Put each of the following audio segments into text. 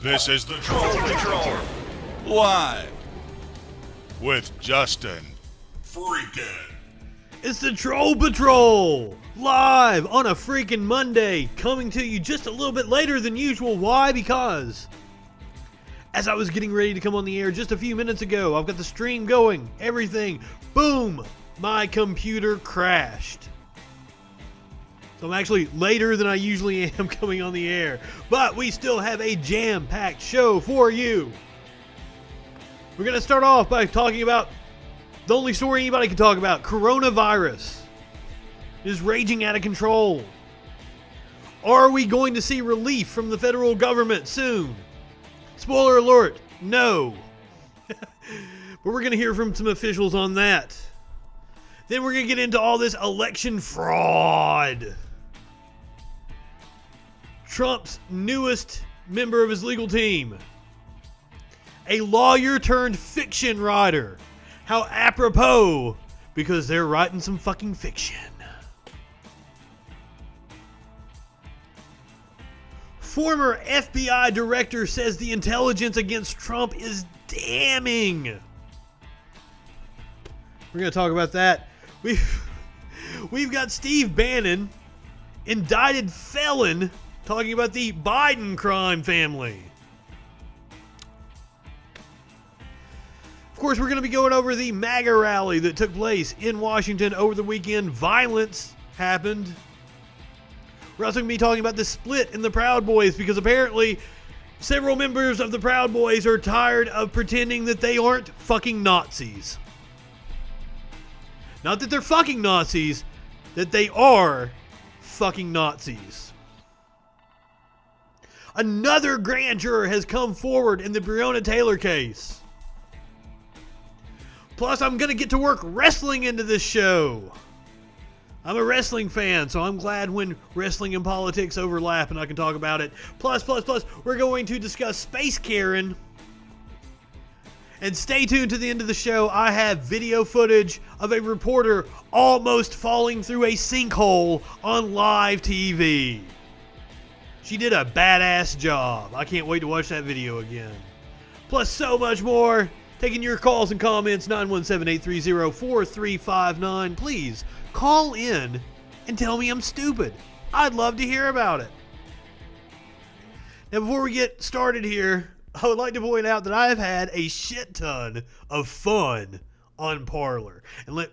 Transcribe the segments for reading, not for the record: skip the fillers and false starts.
This is the Troll Patrol, live with Justin FREAKIN. It's the Troll Patrol, live on a freaking Monday, coming to you just a little bit later than usual. Why? Because as I was getting ready to come on the air just a few minutes ago, I've got the stream going, everything, boom, my computer crashed. So I'm actually later than I usually am coming on the air, but we still have a jam-packed show for you. We're going to start off by talking about the only story anybody can talk about. Coronavirus is raging out of control. Are we going to see relief from the federal government soon? Spoiler alert, no. But we're going to hear from some officials on that. Then we're going to get into all this election fraud. Trump's newest member of his legal team, a lawyer turned fiction writer. How apropos, because they're writing some fucking fiction. Former FBI director says the intelligence against Trump is damning. We're going to talk about that. We've got Steve Bannon, indicted felon, talking about the Biden crime family. Of course, we're going to be going over the MAGA rally that took place in Washington over the weekend. Violence happened. We're also going to be talking about the split in the Proud Boys, because apparently several members of the Proud Boys are tired of pretending that they aren't fucking Nazis. Not that they're fucking Nazis, that they are fucking Nazis. Another grand juror has come forward in the Breonna Taylor case. Plus, I'm going to get to work wrestling into this show. I'm a wrestling fan, so I'm glad when wrestling and politics overlap and I can talk about it. Plus, we're going to discuss Space Karen. And stay tuned to the end of the show. I have video footage of a reporter almost falling through a sinkhole on live TV. She did a badass job. I can't wait to watch that video again. Plus so much more. Taking your calls and comments, 917-830-4359. Please call in and tell me I'm stupid. I'd love to hear about it. Now, before we get started here, I would like to point out that I have had a shit ton of fun on Parler. And let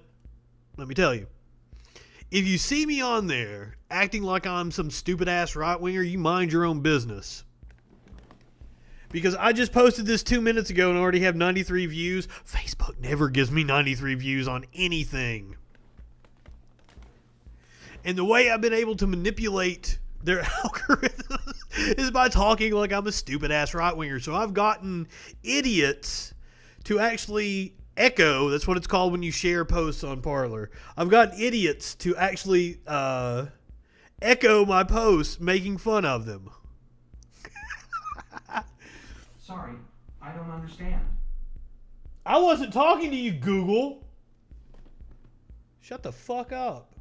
me tell you, if you see me on there acting like I'm some stupid-ass right-winger, you mind your own business. Because I just posted this 2 minutes ago and already have 93 views. Facebook never gives me 93 views on anything. And the way I've been able to manipulate their algorithms is by talking like I'm a stupid-ass right-winger. So I've gotten idiots to actually echo. That's what it's called when you share posts on Parler. I've got idiots to actually echo my posts, making fun of them. Sorry, I don't understand. I wasn't talking to you, Google. Shut the fuck up.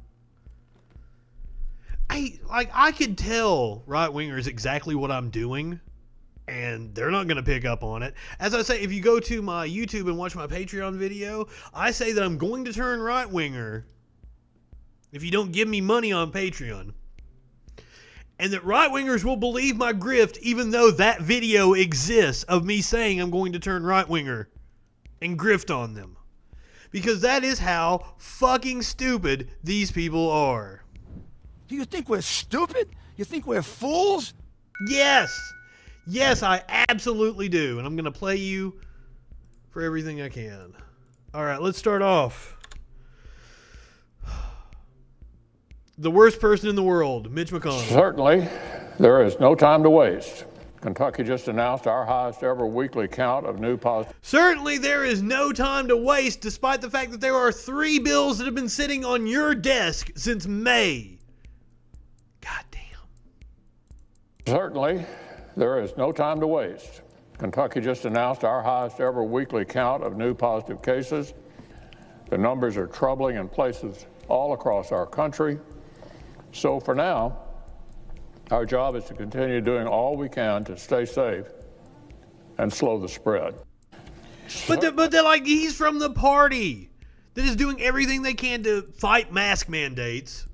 I could tell right-wingers exactly what I'm doing, and they're not going to pick up on it. As I say, if you go to my YouTube and watch my Patreon video, I say that I'm going to turn right-winger if you don't give me money on Patreon. And that right-wingers will believe my grift even though that video exists of me saying I'm going to turn right-winger and grift on them. Because that is how fucking stupid these people are. Do you think we're stupid? You think we're fools? Yes! Yes, I absolutely do. And I'm going to play you for everything I can. Alright, let's start off. The worst person in the world, Mitch McConnell. Certainly, there is no time to waste. Kentucky just announced our highest ever weekly count of new positive. Certainly, there is no time to waste, despite the fact that there are 3 bills that have been sitting on your desk since May. God damn. Certainly, there is no time to waste. Kentucky just announced our highest ever weekly count of new positive cases. The numbers are troubling in places all across our country. So for now, our job is to continue doing all we can to stay safe and slow the spread. But they're like, he's from the party that is doing everything they can to fight mask mandates,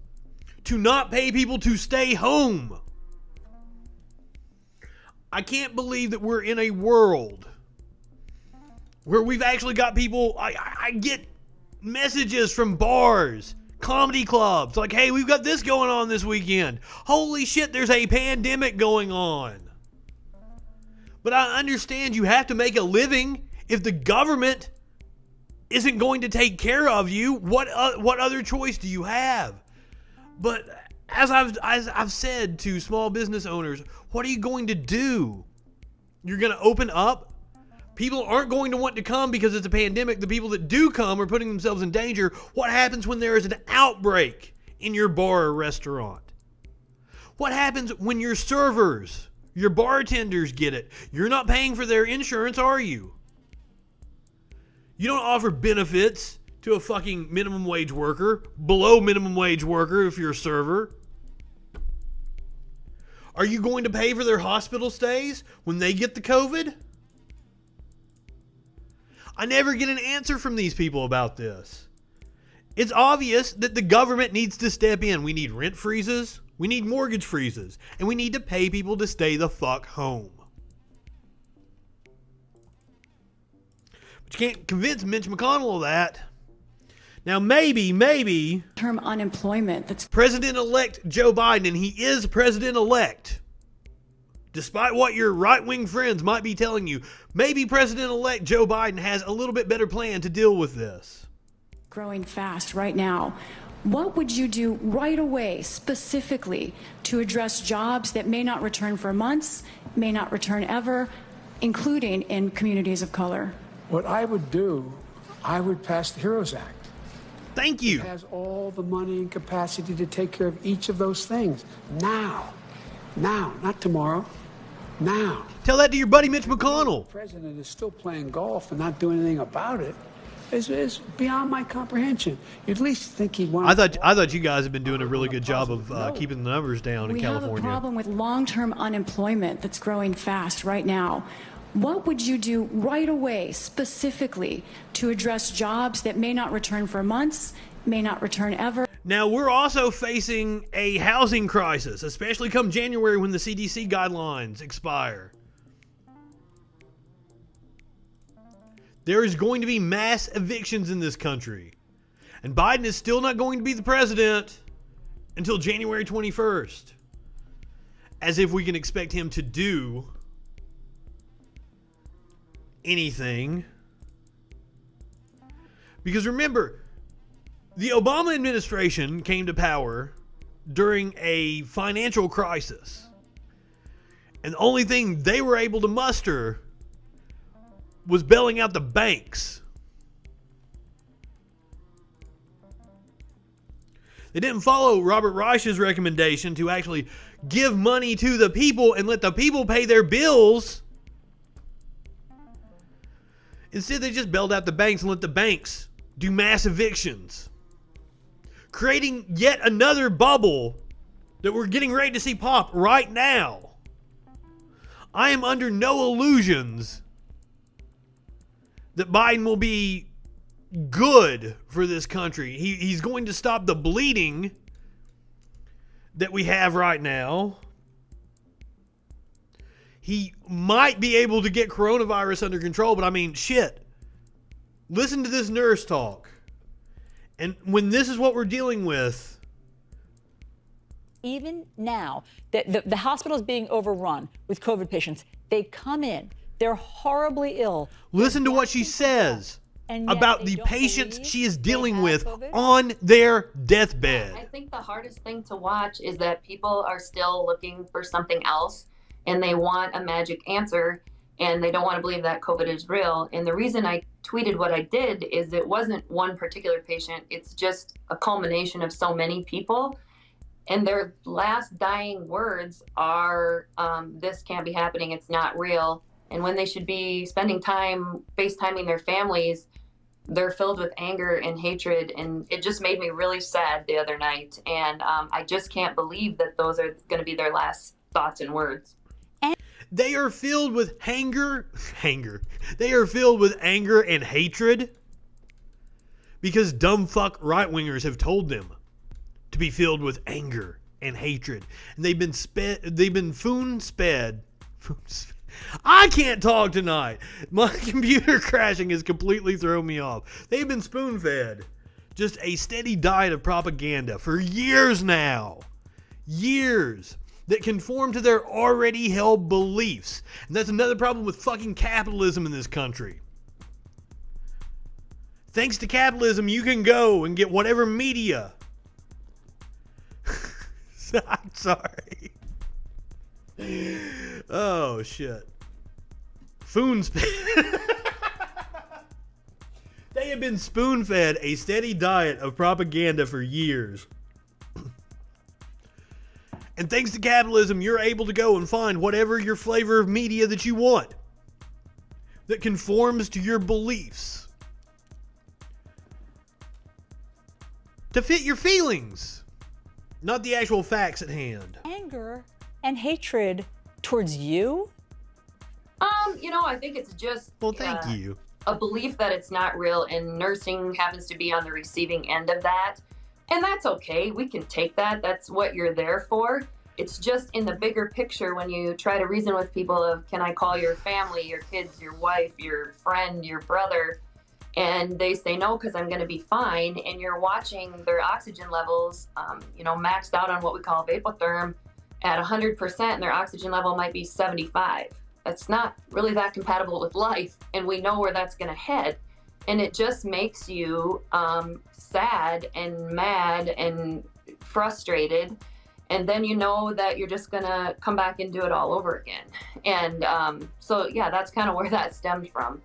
to not pay people to stay home. I can't believe that we're in a world where we've actually got people, I get messages from bars, comedy clubs, like, hey, we've got this going on this weekend. Holy shit, there's a pandemic going on. But I understand you have to make a living. If the government isn't going to take care of you, what other choice do you have? But as I've said to small business owners, what are you going to do? You're going to open up? People aren't going to want to come because it's a pandemic. The people that do come are putting themselves in danger. What happens when there is an outbreak in your bar or restaurant? What happens when your servers, your bartenders get it? You're not paying for their insurance, are you? You don't offer benefits to a fucking minimum wage worker, below minimum wage worker if you're a server. Are you going to pay for their hospital stays when they get the COVID? I never get an answer from these people about this. It's obvious that the government needs to step in. We need rent freezes, we need mortgage freezes, and we need to pay people to stay the fuck home. But you can't convince Mitch McConnell of that. Now maybe term unemployment that's President-elect Joe Biden, and he is president-elect, despite what your right-wing friends might be telling you, maybe President-elect Joe Biden has a little bit better plan to deal with this. growing fast right now. What would you do right away, specifically, to address jobs that may not return for months, may not return ever, including in communities of color? What I would do, I would pass the HEROES Act. Thank you. It has all the money and capacity to take care of each of those things. Now, not tomorrow. Now. Tell that to your buddy Mitch McConnell. The president is still playing golf and not doing anything about it. Is beyond my comprehension. You'd at least think he'd want. I thought you guys have been doing a really good job of keeping the numbers down in California. We have a problem with long-term unemployment that's growing fast right now. What would you do right away, specifically, to address jobs that may not return for months, may not return ever? Now, we're also facing a housing crisis, especially come January when the CDC guidelines expire. There is going to be mass evictions in this country. And Biden is still not going to be the president until January 21st. As if we can expect him to do anything. Because remember, the Obama administration came to power during a financial crisis. And the only thing they were able to muster was bailing out the banks. They didn't follow Robert Reich's recommendation to actually give money to the people and let the people pay their bills. Instead, they just bailed out the banks and let the banks do mass evictions, creating yet another bubble that we're getting ready to see pop right now. I am under no illusions that Biden will be good for this country. He's going to stop the bleeding that we have right now. He might be able to get coronavirus under control, but I mean, shit. Listen to this nurse talk. And when this is what we're dealing with. Even now, the hospital is being overrun with COVID patients. They come in. They're horribly ill. Listen to what she says about the patients she is dealing with on their deathbed. I think the hardest thing to watch is that people are still looking for something else and they want a magic answer and they don't want to believe that COVID is real. And the reason I tweeted what I did is it wasn't one particular patient. It's just a culmination of so many people. And their last dying words are, this can't be happening. It's not real. And when they should be spending time FaceTiming their families, they're filled with anger and hatred. And it just made me really sad the other night. And I just can't believe that those are going to be their last thoughts and words. They are filled with anger. They are filled with anger and hatred because dumb fuck right-wingers have told them to be filled with anger and hatred. And they've been spoon-fed. I can't talk tonight. My computer crashing has completely thrown me off. They've been spoon-fed just a steady diet of propaganda for years now. Years. That conform to their already held beliefs. And that's another problem with fucking capitalism in this country. Thanks to capitalism, you can go and get whatever media. I'm sorry. Oh, shit. They have been spoon-fed a steady diet of propaganda for years. And thanks to capitalism, you're able to go and find whatever your flavor of media that you want that conforms to your beliefs to fit your feelings, not the actual facts at hand. Anger and hatred towards you? I think it's just well, thank you. A belief that it's not real, and nursing happens to be on the receiving end of that. And that's okay. We can take that. That's what you're there for. It's just in the bigger picture when you try to reason with people of, can I call your family, your kids, your wife, your friend, your brother? And they say no, because I'm going to be fine. And you're watching their oxygen levels, maxed out on what we call vapotherm at 100%, and their oxygen level might be 75. That's not really that compatible with life. And we know where that's going to head. And it just makes you sad and mad and frustrated. And then you know that you're just going to come back and do it all over again. And that's kind of where that stems from.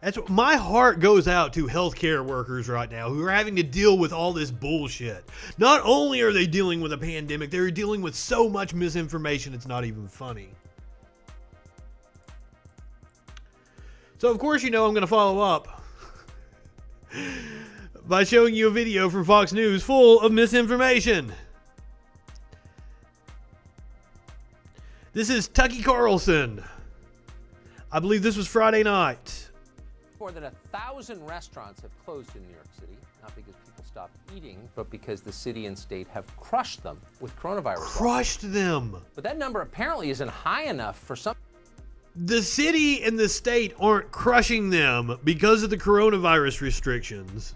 That's what, my heart goes out to healthcare workers right now who are having to deal with all this bullshit. Not only are they dealing with a pandemic, they're dealing with so much misinformation it's not even funny. So of course I'm going to follow up by showing you a video from Fox News full of misinformation. This is Tucker Carlson. I believe this was Friday night. More than 1,000 restaurants have closed in New York City, not because people stopped eating, but because the city and state have crushed them with coronavirus. Crushed them. But that number apparently isn't high enough for some. The city and the state aren't crushing them because of the coronavirus restrictions.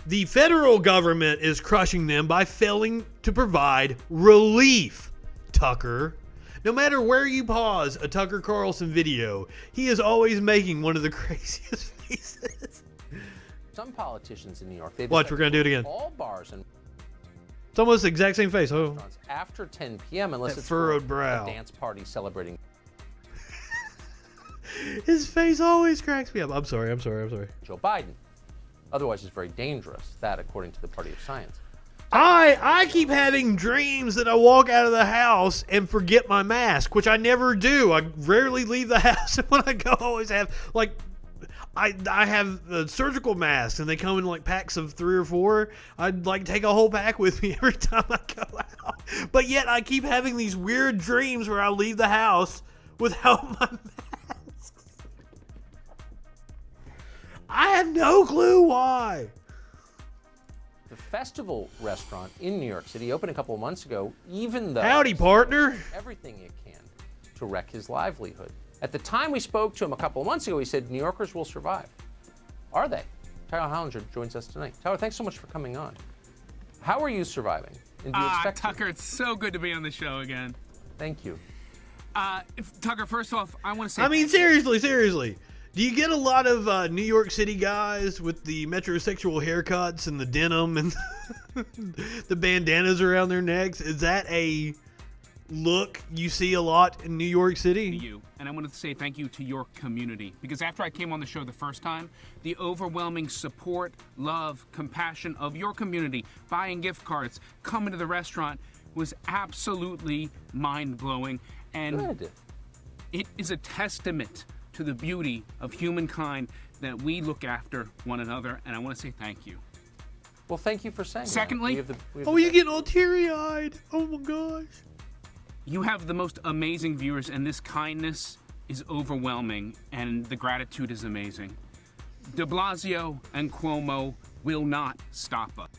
The federal government is crushing them by failing to provide relief, Tucker. No matter where you pause a Tucker Carlson video, he is always making one of the craziest faces. Some politicians in New York, watch, we're going to do it again. All bars and it's almost the exact same face. Oh, after 10 p.m. unless it's furrowed brow. A dance party celebrating. His face always cracks me up. I'm sorry. Joe Biden. Otherwise, it's very dangerous. That, according to the Party of Science. I keep having dreams that I walk out of the house and forget my mask, which I never do. I rarely leave the house. And when I go, I always have, I have surgical masks, and they come in packs of 3 or 4. I'd take a whole pack with me every time I go out. But yet I keep having these weird dreams where I leave the house without my mask. I have no clue why. The Festival restaurant in New York City opened a couple of months ago, even though howdy, partner, everything it can to wreck his livelihood. At the time we spoke to him a couple of months ago, he said New Yorkers will survive. Are they? Tyler Hollinger joins us tonight. Tyler, thanks so much for coming on. How are you surviving? And do you expect Tucker, it's so good to be on the show again. Thank you. Tucker, first off, I want to say... I mean, seriously. Do you get a lot of New York City guys with the metrosexual haircuts and the denim and the bandanas around their necks? Is that a look you see a lot in New York City? You. And I wanted to say thank you to your community, because after I came on the show the first time, the overwhelming support, love, compassion of your community, buying gift cards, coming to the restaurant, was absolutely mind-blowing. And good. It is a testament to the beauty of humankind that we look after one another, and I want to say thank you. Well, thank you for saying Secondly, that. You're getting all teary-eyed. Oh my gosh. You have the most amazing viewers, and this kindness is overwhelming, and the gratitude is amazing. De Blasio and Cuomo will not stop us.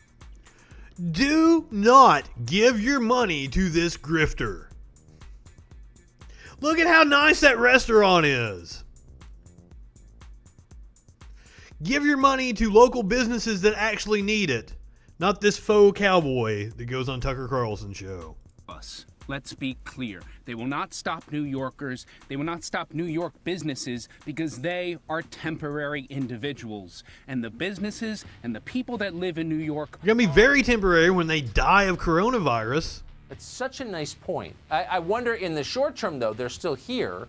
Do not give your money to this grifter. Look at how nice that restaurant is. Give your money to local businesses that actually need it, not this faux cowboy that goes on Tucker Carlson's show. Let's be clear. They will not stop New Yorkers. They will not stop New York businesses because they are temporary individuals. And the businesses and the people that live in New York They're going to be very temporary when they die of coronavirus. It's such a nice point. I wonder, in the short term, though, they're still here.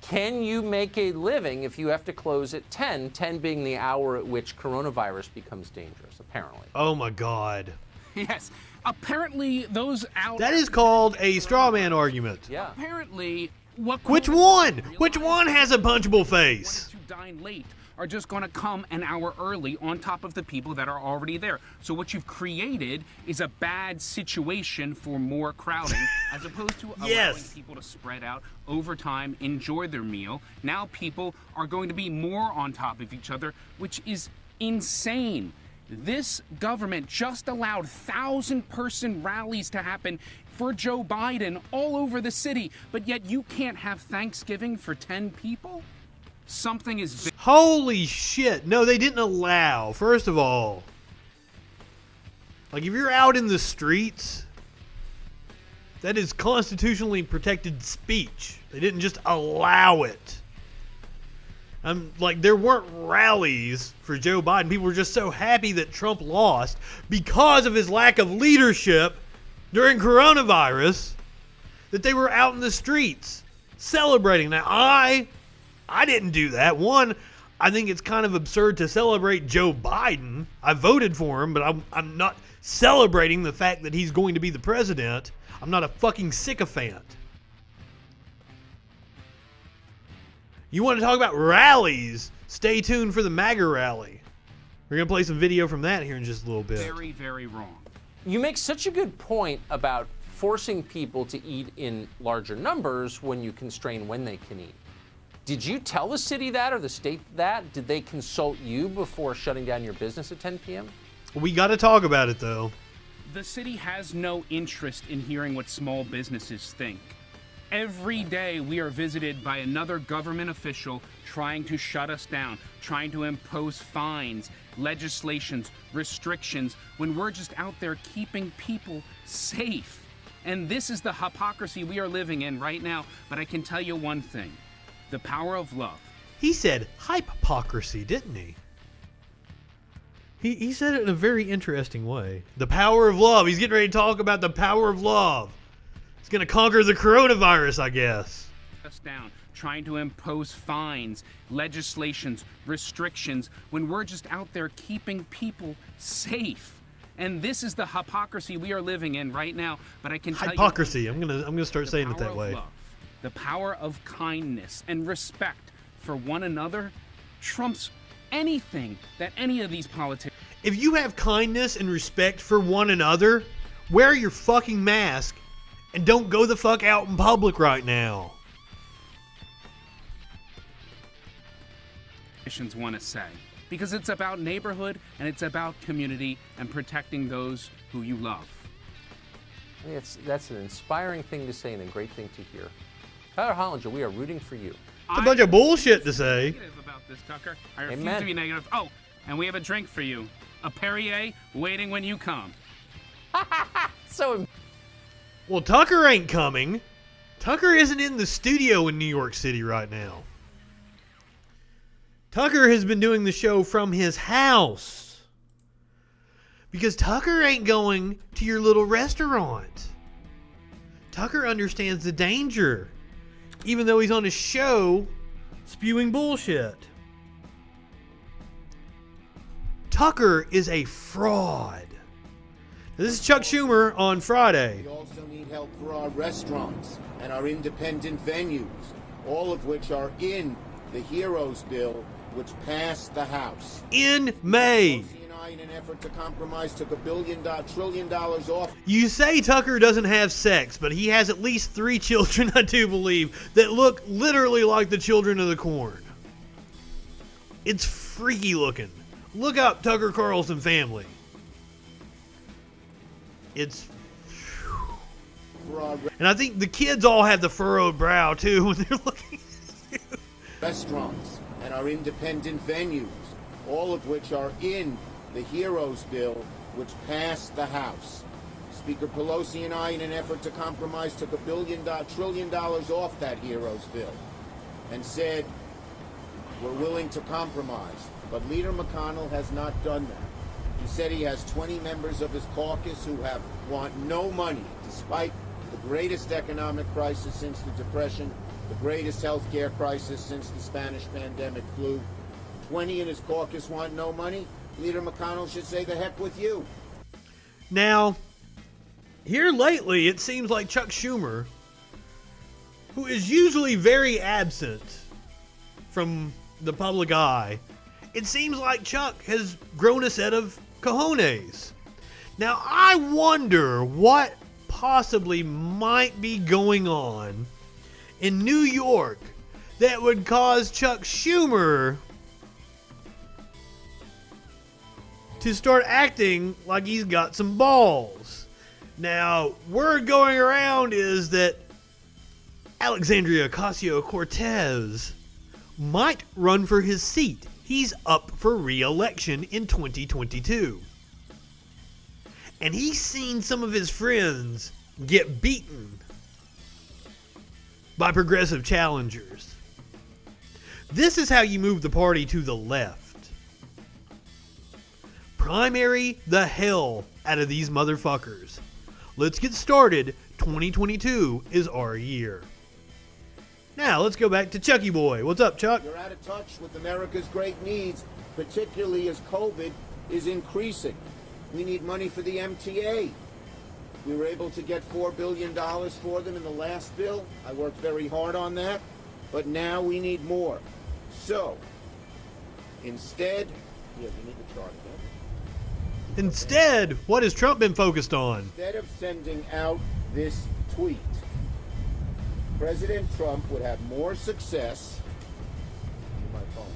Can you make a living if you have to close at 10, 10 being the hour at which coronavirus becomes dangerous, apparently? Oh, my God. Yes. Apparently, those out... That is called a straw man argument. Yeah. Apparently, Which one? Which one has a punchable face? To dine late are just going to come an hour early on top of the people that are already there. So what you've created is a bad situation for more crowding as opposed to allowing people to spread out over time, enjoy their meal. Now people are going to be more on top of each other, which is insane. This government just allowed 1,000-person rallies to happen for Joe Biden all over the city, but yet you can't have Thanksgiving for 10 people? Something is... Holy shit. No, they didn't allow. First of all, like if you're out in the streets, that is constitutionally protected speech. They didn't just allow it. Like, there weren't rallies for Joe Biden. People were just so happy that Trump lost because of his lack of leadership during coronavirus that they were out in the streets celebrating. Now, I didn't do that. One, I think it's kind of absurd to celebrate Joe Biden. I voted for him, but I'm not celebrating the fact that he's going to be the president. I'm not a fucking sycophant. You want to talk about rallies? Stay tuned for the MAGA rally. We're going to play some video from that here in just a little bit. Very, very wrong. You make such a good point about forcing people to eat in larger numbers when you constrain when they can eat. Did you tell the city that or the state that? Did they consult you before shutting down your business at 10 p.m.? We got to talk about it, though. The city has no interest in hearing what small businesses think. Every day we are visited by another government official trying to shut us down, trying to impose fines, legislations, restrictions, when we're just out there keeping people safe. And this is the hypocrisy we are living in right now. But I can tell you one thing, the power of love. He said hypocrisy, didn't he? He said it in a very interesting way. The power of love. He's getting ready to talk about the power of love. It's going to conquer the coronavirus, I guess. Us down, trying to impose fines, legislations, restrictions, when we're just out there keeping people safe. And this is the hypocrisy we are living in right now. But I can tell hypocrisy. you... I'm gonna start saying it that way. Love, the power of kindness and respect for one another trumps anything that any of these politicians... If you have kindness and respect for one another, wear your fucking mask and don't go the fuck out in public right now. Want to say, because it's about neighborhood and it's about community and protecting those who you love. That's an inspiring thing to say and a great thing to hear. Tyler Hollinger, we are rooting for you. It's a bunch of bullshit to say. Negative about this, Tucker. I refuse to be negative. Oh, and we have a drink for you. A Perrier waiting when you come. Well, Tucker ain't coming. Tucker isn't in the studio in New York City right now. Tucker has been doing the show from his house. Because Tucker ain't going to your little restaurant. Tucker understands the danger. Even though he's on a show spewing bullshit. Tucker is a fraud. This is Chuck Schumer on Friday. We also need help for our restaurants and our independent venues, all of which are in the Heroes Bill, which passed the House. In May. Chelsea and I, in an effort to compromise, took $1 trillion off. You say Tucker doesn't have sex, but he has at least 3 children, I do believe, that look literally like the children of the corn. It's freaky looking. Look up Tucker Carlson family. It's... And I think the kids all have the furrowed brow, too, when they're looking at you. Restaurants and our independent venues, all of which are in the HEROES bill, which passed the House. Speaker Pelosi and I, in an effort to compromise, took $1 trillion off that HEROES bill and said we're willing to compromise. But Leader McConnell has not done that. He said he has 20 members of his caucus who want no money, despite the greatest economic crisis since the Depression, the greatest health care crisis since the Spanish pandemic flu. 20 in his caucus want no money. Leader McConnell should say the heck with you. Now, here lately, it seems like Chuck Schumer, who is usually very absent from the public eye, it seems like Chuck has grown a set of cojones. Now, I wonder what possibly might be going on in New York that would cause Chuck Schumer to start acting like he's got some balls. Now, word going around is that Alexandria Ocasio-Cortez might run for his seat. He's up for re-election in 2022. And he's seen some of his friends get beaten by progressive challengers. This is how you move the party to the left. Primary the hell out of these motherfuckers. Let's get started. 2022 is our year. Now, let's go back to Chucky Boy. What's up, Chuck? You're out of touch with America's great needs, particularly as COVID is increasing. We need money for the MTA. We were able to get $4 billion for them in the last bill. I worked very hard on that, but now we need more. So, instead, yeah, we need to chart that. Instead, what has Trump been focused on? Instead of sending out this tweet, President Trump would have more success. My phone.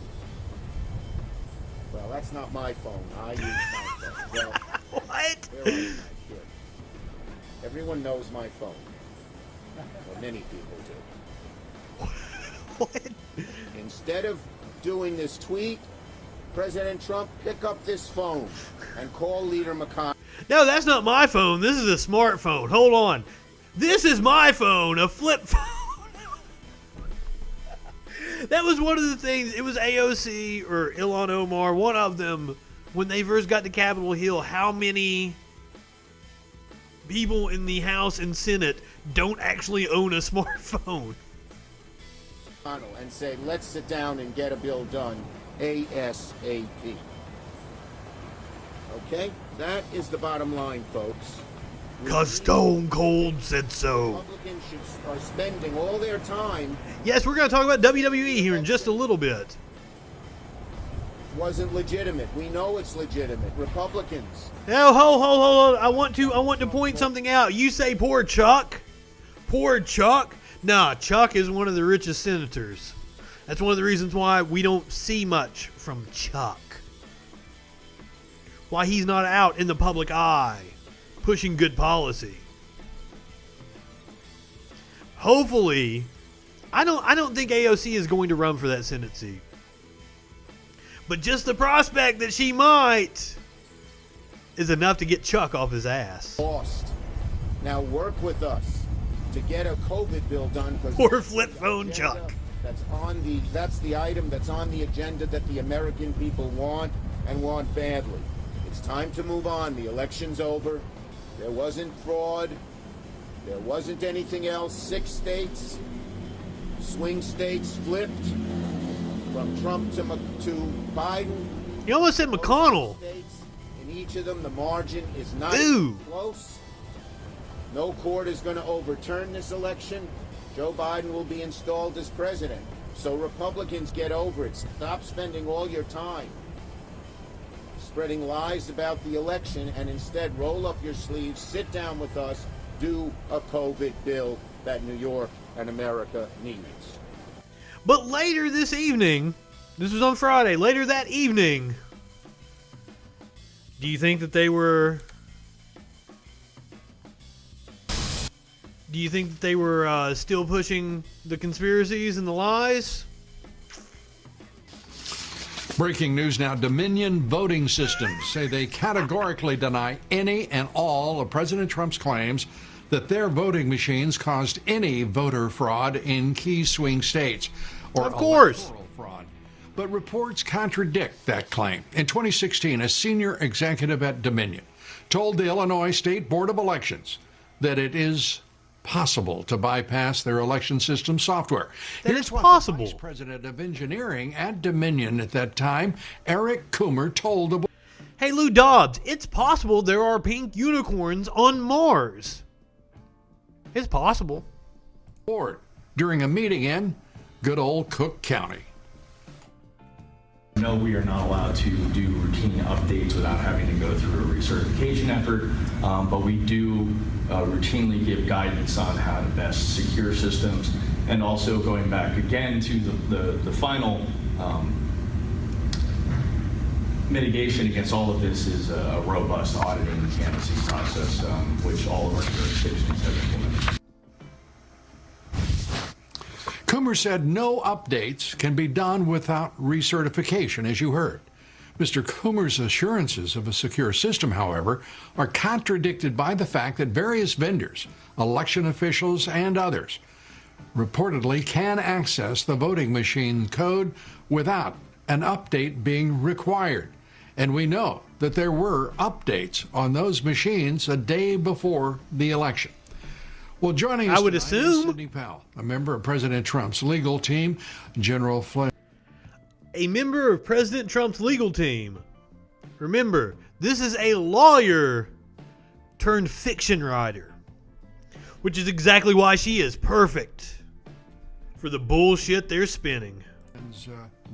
Well, that's not my phone. I use my phone. Well, what? Where are you, my kid? Everyone knows my phone. Well, many people do. What? Instead of doing this tweet, President Trump, pick up this phone and call Leader McConnell. No, that's not my phone. This is a smartphone. Hold on. This is my phone, a flip phone. That was one of the things. It was AOC or Ilhan Omar, one of them, when they first got to Capitol Hill, how many people in the House and Senate don't actually own a smartphone. And say, let's sit down and get a bill done ASAP. Okay? That is the bottom line, folks. Cause Stone Cold said so. Republicans are spending all their time. Yes, we're going to talk about WWE here in just a little bit. Wasn't legitimate. We know it's legitimate. Republicans. Now, hold. I want to point something out. You say poor Chuck? Poor Chuck? Nah, Chuck is one of the richest senators. That's one of the reasons why we don't see much from Chuck. Why he's not out in the public eye pushing good policy. Hopefully, I don't think AOC is going to run for that Senate seat. But just the prospect that she might is enough to get Chuck off his ass. Lost. Now work with us to get a COVID bill done. Poor flip phone Chuck. That's the item that's on the agenda that the American people want and want badly. It's time to move on. The election's over. There wasn't fraud. There wasn't anything else. 6 states, swing states flipped from Trump to Biden. You almost said McConnell. In each of them, the margin is not close. No court is going to overturn this election. Joe Biden will be installed as president. So Republicans, get over it. Stop spending all your time spreading lies about the election, and instead roll up your sleeves, sit down with us, do a COVID bill that New York and America needs. But later this evening, this was on Friday, later that evening, do you think that they were still pushing the conspiracies and the lies? Breaking news now. Dominion voting systems say they categorically deny any and all of President Trump's claims that their voting machines caused any voter fraud in key swing states or of course electoral fraud. But reports contradict that claim. In 2016, a senior executive at Dominion told the Illinois State Board of Elections that it is possible to bypass their election system software. That it's possible. The Vice President of Engineering at Dominion at that time, Eric Coomer, told the board. Hey, Lou Dobbs, it's possible there are pink unicorns on Mars. It's possible. During a meeting in good old Cook County. No, we are not allowed to do routine updates without having to go through a recertification effort, but we do routinely give guidance on how to best secure systems, and also going back again to the final mitigation against all of this is a robust auditing and canvassing process, which all of our jurisdictions have implemented. Coomer said no updates can be done without recertification, as you heard. Mr. Coomer's assurances of a secure system, however, are contradicted by the fact that various vendors, election officials, and others reportedly can access the voting machine code without an update being required. And we know that there were updates on those machines a day before the election. Well, joining us I would tonight assume is Sidney Powell, a member of President Trump's legal team, General Flynn. A member of President Trump's legal team. Remember, this is a lawyer turned fiction writer, which is exactly why she is perfect for the bullshit they're spinning.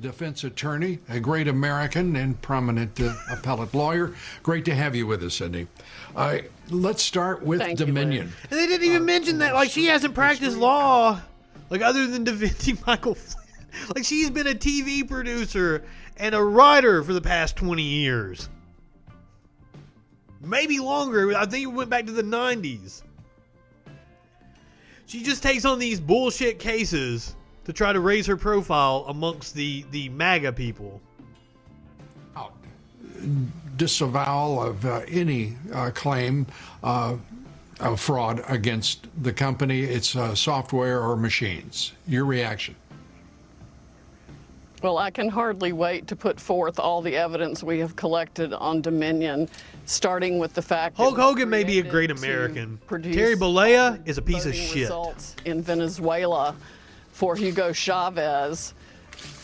Defense attorney, a great American and prominent appellate lawyer. Great to have you with us, Sidney. Let's start with Dominion. And they didn't even mention that, like, she hasn't practiced law, like, other than defending Michael Flynn. Like, she's been a TV producer and a writer for the past 20 years. Maybe longer. I think it went back to the 90s. She just takes on these bullshit cases to try to raise her profile amongst the MAGA people. Disavowal of any claim of fraud against the company, its software or machines. Your reaction? Well, I can hardly wait to put forth all the evidence we have collected on Dominion, starting with the fact Hulk Hogan may be a great American. Terry Bollea is a piece of shit. Results in Venezuela for Hugo Chavez,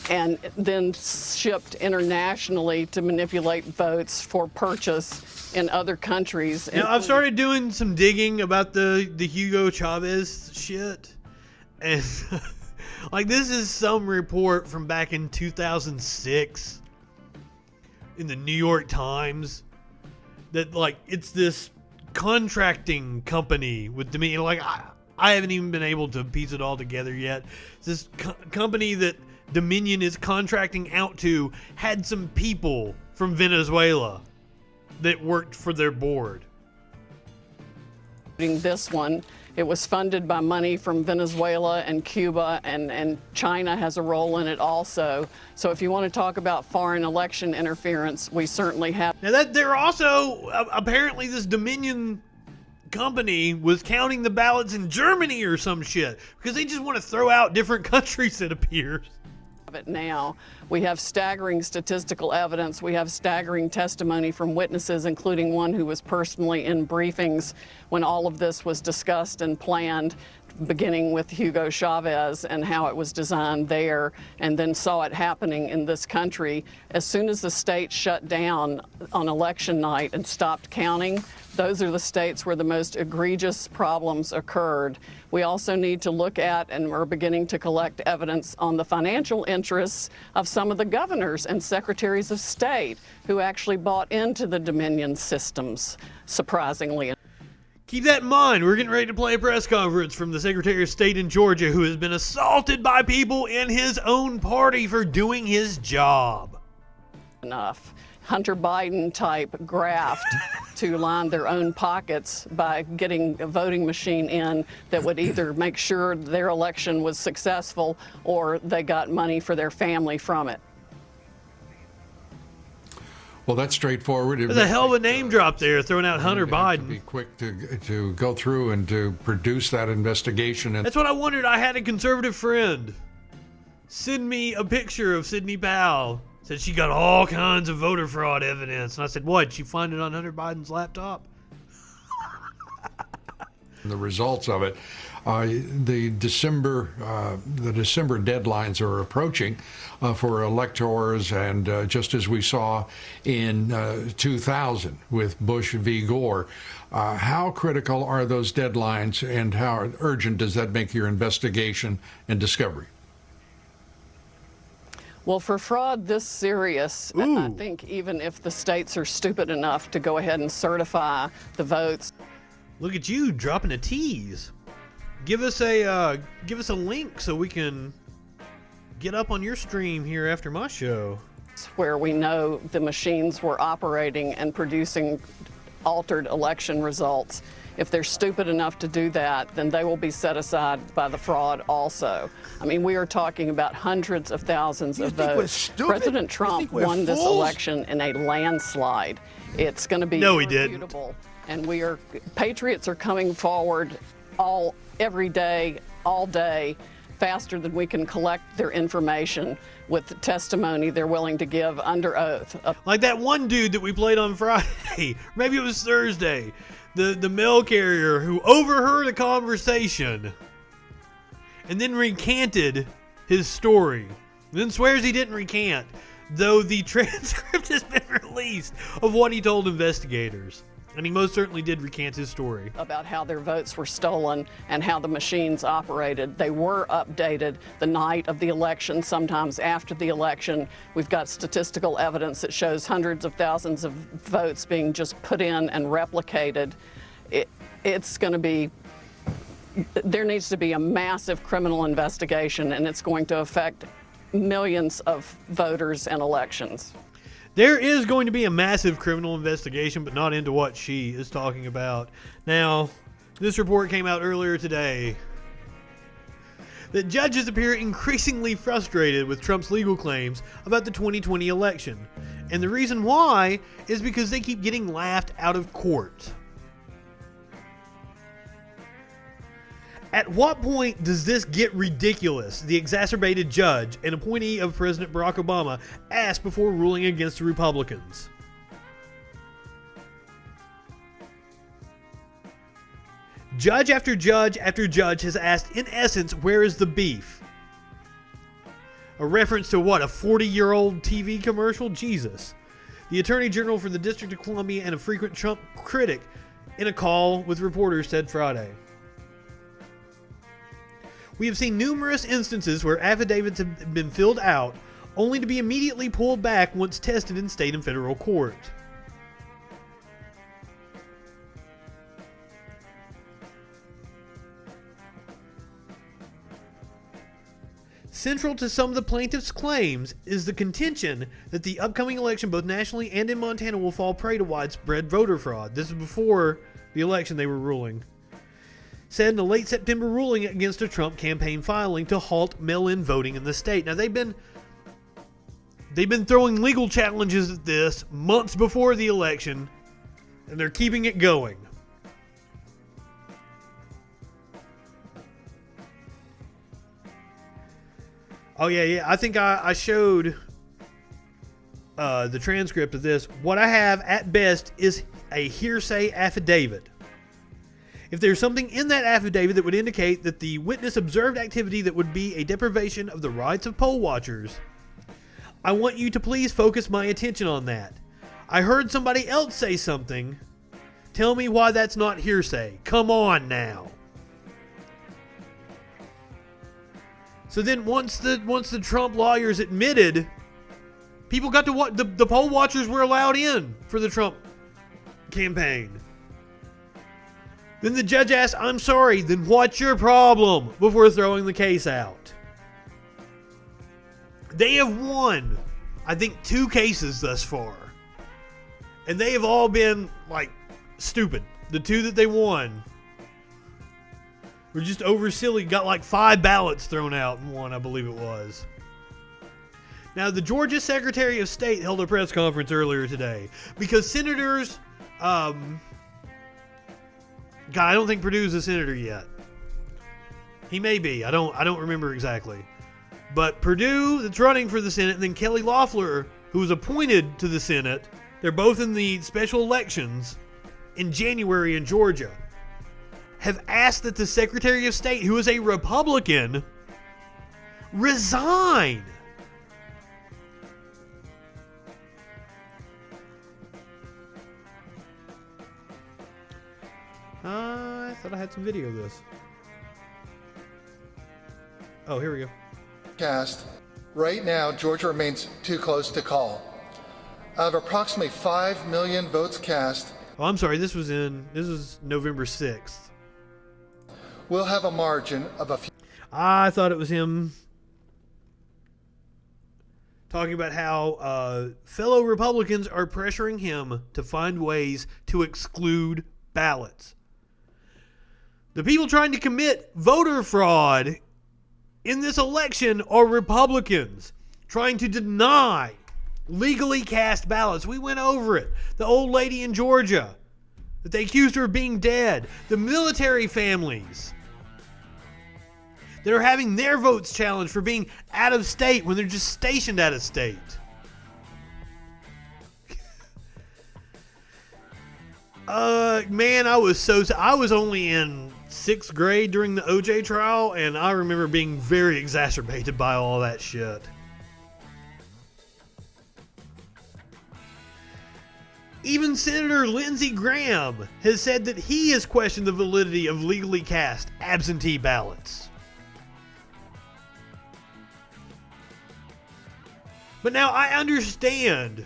and then shipped internationally to manipulate votes for purchase in other countries. Now, I've started doing some digging about the Hugo Chavez shit, and like, this is some report from back in 2006 in the New York Times that, like, it's this contracting company with Dominion. Like, I haven't even been able to piece it all together yet. This company that Dominion is contracting out to had some people from Venezuela that worked for their board. This one, it was funded by money from Venezuela and Cuba, and China has a role in it also. So if you want to talk about foreign election interference, we certainly have. Now, that they're also, apparently this Dominion company was counting the ballots in Germany or some shit, because they just want to throw out different countries, it appears. It now. We have staggering statistical evidence. We have staggering testimony from witnesses, including one who was personally in briefings when all of this was discussed and planned, beginning with Hugo Chavez and how it was designed there, and then saw it happening in this country. As soon as the state shut down on election night and stopped counting, those are the states where the most egregious problems occurred. We also need to look at, and we're beginning to collect evidence on the financial interests of some of the governors and secretaries of state who actually bought into the Dominion systems, surprisingly. Keep that in mind. We're getting ready to play a press conference from the Secretary of State in Georgia who has been assaulted by people in his own party for doing his job. Enough. Hunter Biden type graft to line their own pockets by getting a voting machine in that would either make sure their election was successful or they got money for their family from it. Well, that's straightforward. There's a hell of a name drop there, throwing out Hunter Biden. Be quick to go through and to produce that investigation. And that's what I wondered. I had a conservative friend send me a picture of Sidney Powell. Said she got all kinds of voter fraud evidence. And I said, what? Did you find it on Hunter Biden's laptop? The results of it. The December deadlines are approaching for electors, and just as we saw in 2000 with Bush v. Gore, how critical are those deadlines, and how urgent does that make your investigation and discovery? Well, for fraud this serious, I think even if the states are stupid enough to go ahead and certify the votes. Look at you dropping a tease. Give us a link so we can get up on your stream here after my show. Where we know the machines were operating and producing altered election results. If they're stupid enough to do that, then they will be set aside by the fraud also. I mean, we are talking about hundreds of thousands of votes. President Trump won this election in a landslide. It's going to be irrefutable. And patriots are coming forward every day, all day, faster than we can collect their information with the testimony they're willing to give under oath. Like that one dude that we played on Friday, maybe it was Thursday, the mail carrier who overheard a conversation and then recanted his story. Then swears he didn't recant, though the transcript has been released of what he told investigators. And he most certainly did recant his story. About how their votes were stolen and how the machines operated. They were updated the night of the election, sometimes after the election. We've got statistical evidence that shows hundreds of thousands of votes being just put in and replicated. It's going to be, there needs to be a massive criminal investigation, and it's going to affect millions of voters and elections. There is going to be a massive criminal investigation, but not into what she is talking about. Now, this report came out earlier today that judges appear increasingly frustrated with Trump's legal claims about the 2020 election. And the reason why is because they keep getting laughed out of court. At what point does this get ridiculous? The exacerbated judge, an appointee of President Barack Obama, asked before ruling against the Republicans. Judge after judge after judge has asked, in essence, where is the beef? A reference to what, a 40-year-old TV commercial? Jesus. The Attorney General for the District of Columbia and a frequent Trump critic in a call with reporters said Friday. We have seen numerous instances where affidavits have been filled out only to be immediately pulled back once tested in state and federal court. Central to some of the plaintiffs' claims is the contention that the upcoming election, both nationally and in Montana, will fall prey to widespread voter fraud. This is before the election they were ruling. Said in a late September ruling against a Trump campaign filing to halt mail-in voting in the state. Now they've been throwing legal challenges at this months before the election, and they're keeping it going. Oh yeah. I think I showed the transcript of this. What I have at best is a hearsay affidavit. If there's something in that affidavit that would indicate that the witness observed activity that would be a deprivation of the rights of poll watchers, I want you to please focus my attention on that. I heard somebody else say something. Tell me why that's not hearsay. Come on now. So then once the Trump lawyers admitted, people got to watch, the poll watchers were allowed in for the Trump campaign. Then the judge asked, I'm sorry, then what's your problem, before throwing the case out. They have won, I think, 2 cases thus far. And they have all been, like, stupid. The 2 that they won were just over silly. Got like 5 ballots thrown out in one, I believe it was. Now, the Georgia Secretary of State held a press conference earlier today because senators, God, I don't think Perdue's a senator yet. He may be. I don't remember exactly. But Perdue, that's running for the Senate, and then Kelly Loeffler, who was appointed to the Senate, they're both in the special elections in January in Georgia, have asked that the Secretary of State, who is a Republican, resign. I thought I had some video of this. Oh, here we go. Cast. Right now, Georgia remains too close to call. Out of approximately 5 million votes cast. Oh, I'm sorry. This was November 6th. We'll have a margin of a few. I thought it was him talking about how fellow Republicans are pressuring him to find ways to exclude ballots. The people trying to commit voter fraud in this election are Republicans trying to deny legally cast ballots. We went over it. The old lady in Georgia that they accused her of being dead. The military families that are having their votes challenged for being out of state when they're just stationed out of state. Man, I was only in 6th grade during the OJ trial, and I remember being very exacerbated by all that shit. Even Senator Lindsey Graham has said that he has questioned the validity of legally cast absentee ballots. But now I understand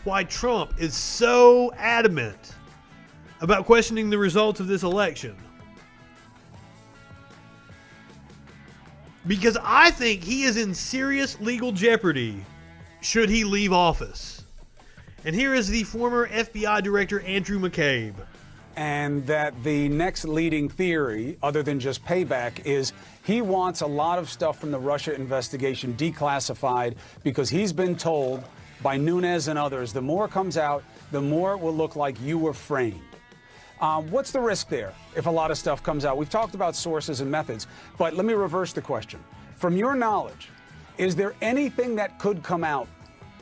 why Trump is so adamant about questioning the results of this election. Because I think he is in serious legal jeopardy should he leave office. And here is the former FBI Director Andrew McCabe. And that the next leading theory, other than just payback, is he wants a lot of stuff from the Russia investigation declassified because he's been told by Nunes and others, the more comes out, the more it will look like you were framed. What's the risk there if a lot of stuff comes out? We've talked about sources and methods, but let me reverse the question. From your knowledge, is there anything that could come out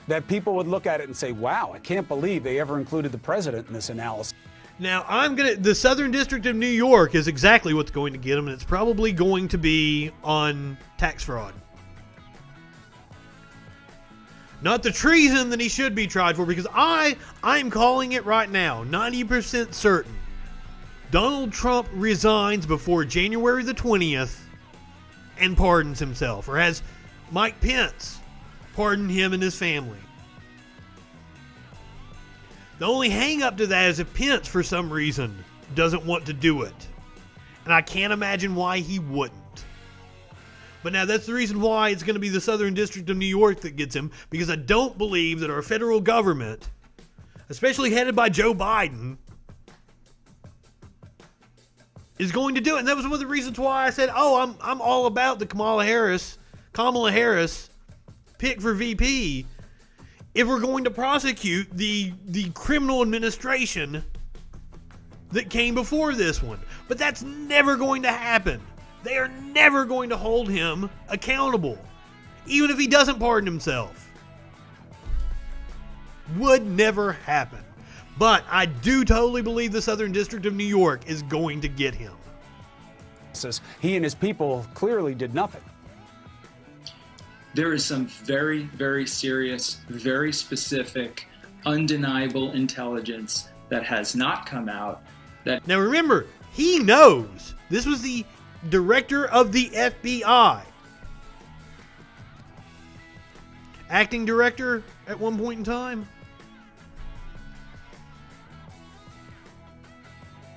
that people would look at it and say, wow, I can't believe they ever included the president in this analysis? Now, the Southern District of New York is exactly what's going to get him, and it's probably going to be on tax fraud. Not the treason that he should be tried for, because I'm calling it right now, 90% certain. Donald Trump resigns before January the 20th and pardons himself, or has Mike Pence pardon him and his family. The only hang-up to that is if Pence, for some reason, doesn't want to do it. And I can't imagine why he wouldn't. But now that's the reason why it's going to be the Southern District of New York that gets him, because I don't believe that our federal government, especially headed by Joe Biden, is going to do it. And that was one of the reasons why I said, I'm all about the Kamala Harris pick for VP if we're going to prosecute the criminal administration that came before this one. But that's never going to happen. They are never going to hold him accountable, even if he doesn't pardon himself. Would never happen. But I do totally believe the Southern District of New York is going to get him. He and his people clearly did nothing. There is some very, very serious, very specific, undeniable intelligence that has not come out. Now remember, he knows. This was the director of the FBI. Acting director at one point in time.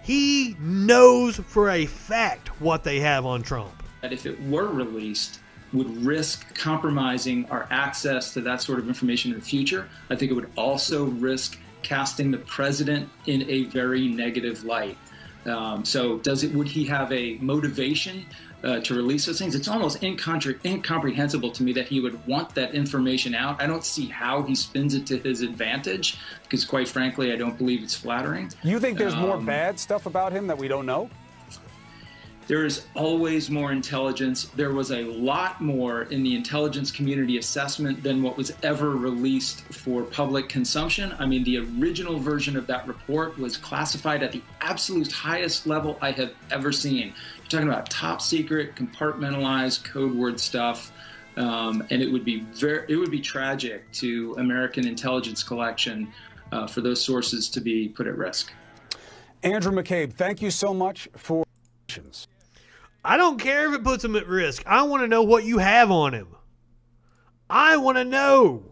He knows for a fact what they have on Trump. That if it were released, would risk compromising our access to that sort of information in the future. I think it would also risk casting the president in a very negative light. So would he have a motivation to release those things? It's almost incomprehensible to me that he would want that information out. I don't see how he spins it to his advantage because, quite frankly, I don't believe it's flattering. You think there's more bad stuff about him that we don't know? There is always more intelligence. There was a lot more in the intelligence community assessment than what was ever released for public consumption. I mean, the original version of that report was classified at the absolute highest level I have ever seen. You're talking about top secret, compartmentalized, code word stuff. And it would be tragic to American intelligence collection for those sources to be put at risk. Andrew McCabe, thank you so much for questions. I don't care if it puts him at risk. I want to know what you have on him. I want to know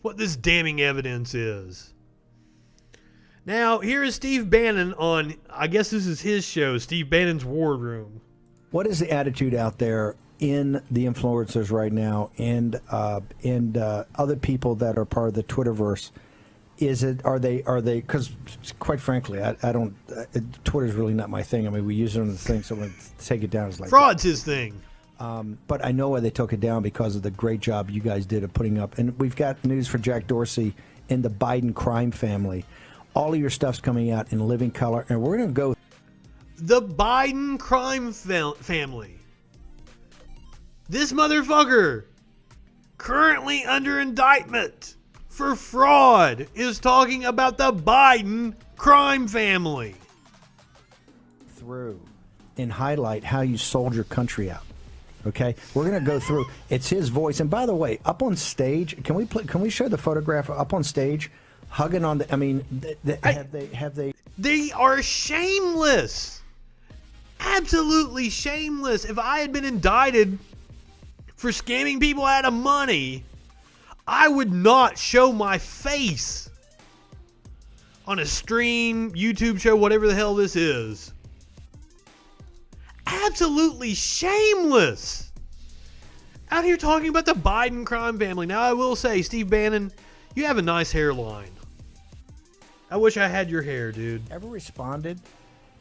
what this damning evidence is. Now, here is Steve Bannon on, I guess this is his show, Steve Bannon's War Room. What is the attitude out there in the influencers right now and other people that are part of the Twitterverse? Are they, because quite frankly, I don't, Twitter's really not my thing. I mean, we use it on the thing, so when I take it down, it's like. Fraud's his thing. But I know why they took it down because of the great job you guys did of putting up. And we've got news for Jack Dorsey and the Biden crime family. All of your stuff's coming out in living color, and we're going to go. The Biden crime family. This motherfucker, currently under indictment for fraud, is talking about the Biden crime family. Through and highlight how you sold your country out. Okay, we're going to go through. It's his voice. And by the way, up on stage, can we show the photograph up on stage, hugging on the? I mean, have they? They are shameless. Absolutely shameless. If I had been indicted for scamming people out of money, I would not show my face on a stream, YouTube show, whatever the hell this is. Absolutely shameless. Out here talking about the Biden crime family. Now, I will say, Steve Bannon, you have a nice hairline. I wish I had your hair, dude. Ever responded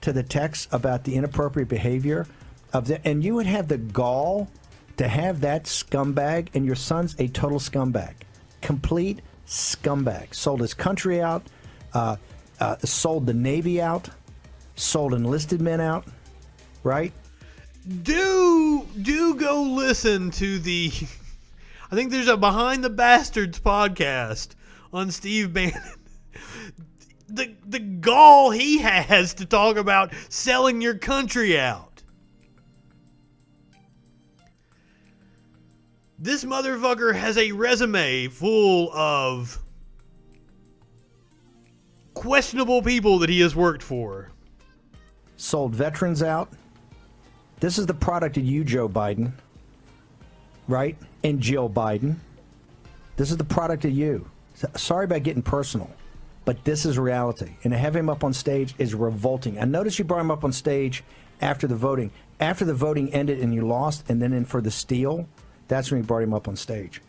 to the text about the inappropriate behavior of the, and you would have the gall to have that scumbag, and your son's a total scumbag. Complete scumbag. Sold his country out, sold the Navy out, sold enlisted men out, right? Do go listen to the, I think there's a Behind the Bastards podcast on Steve Bannon. The gall he has to talk about selling your country out. This motherfucker has a resume full of questionable people that he has worked for. Sold veterans out. This is the product of you, Joe Biden. Right? And Jill Biden. This is the product of you. Sorry about getting personal, but this is reality. And to have him up on stage is revolting. And notice you brought him up on stage after the voting. After the voting ended and you lost, and then in for the steal, that's when you brought him up on stage.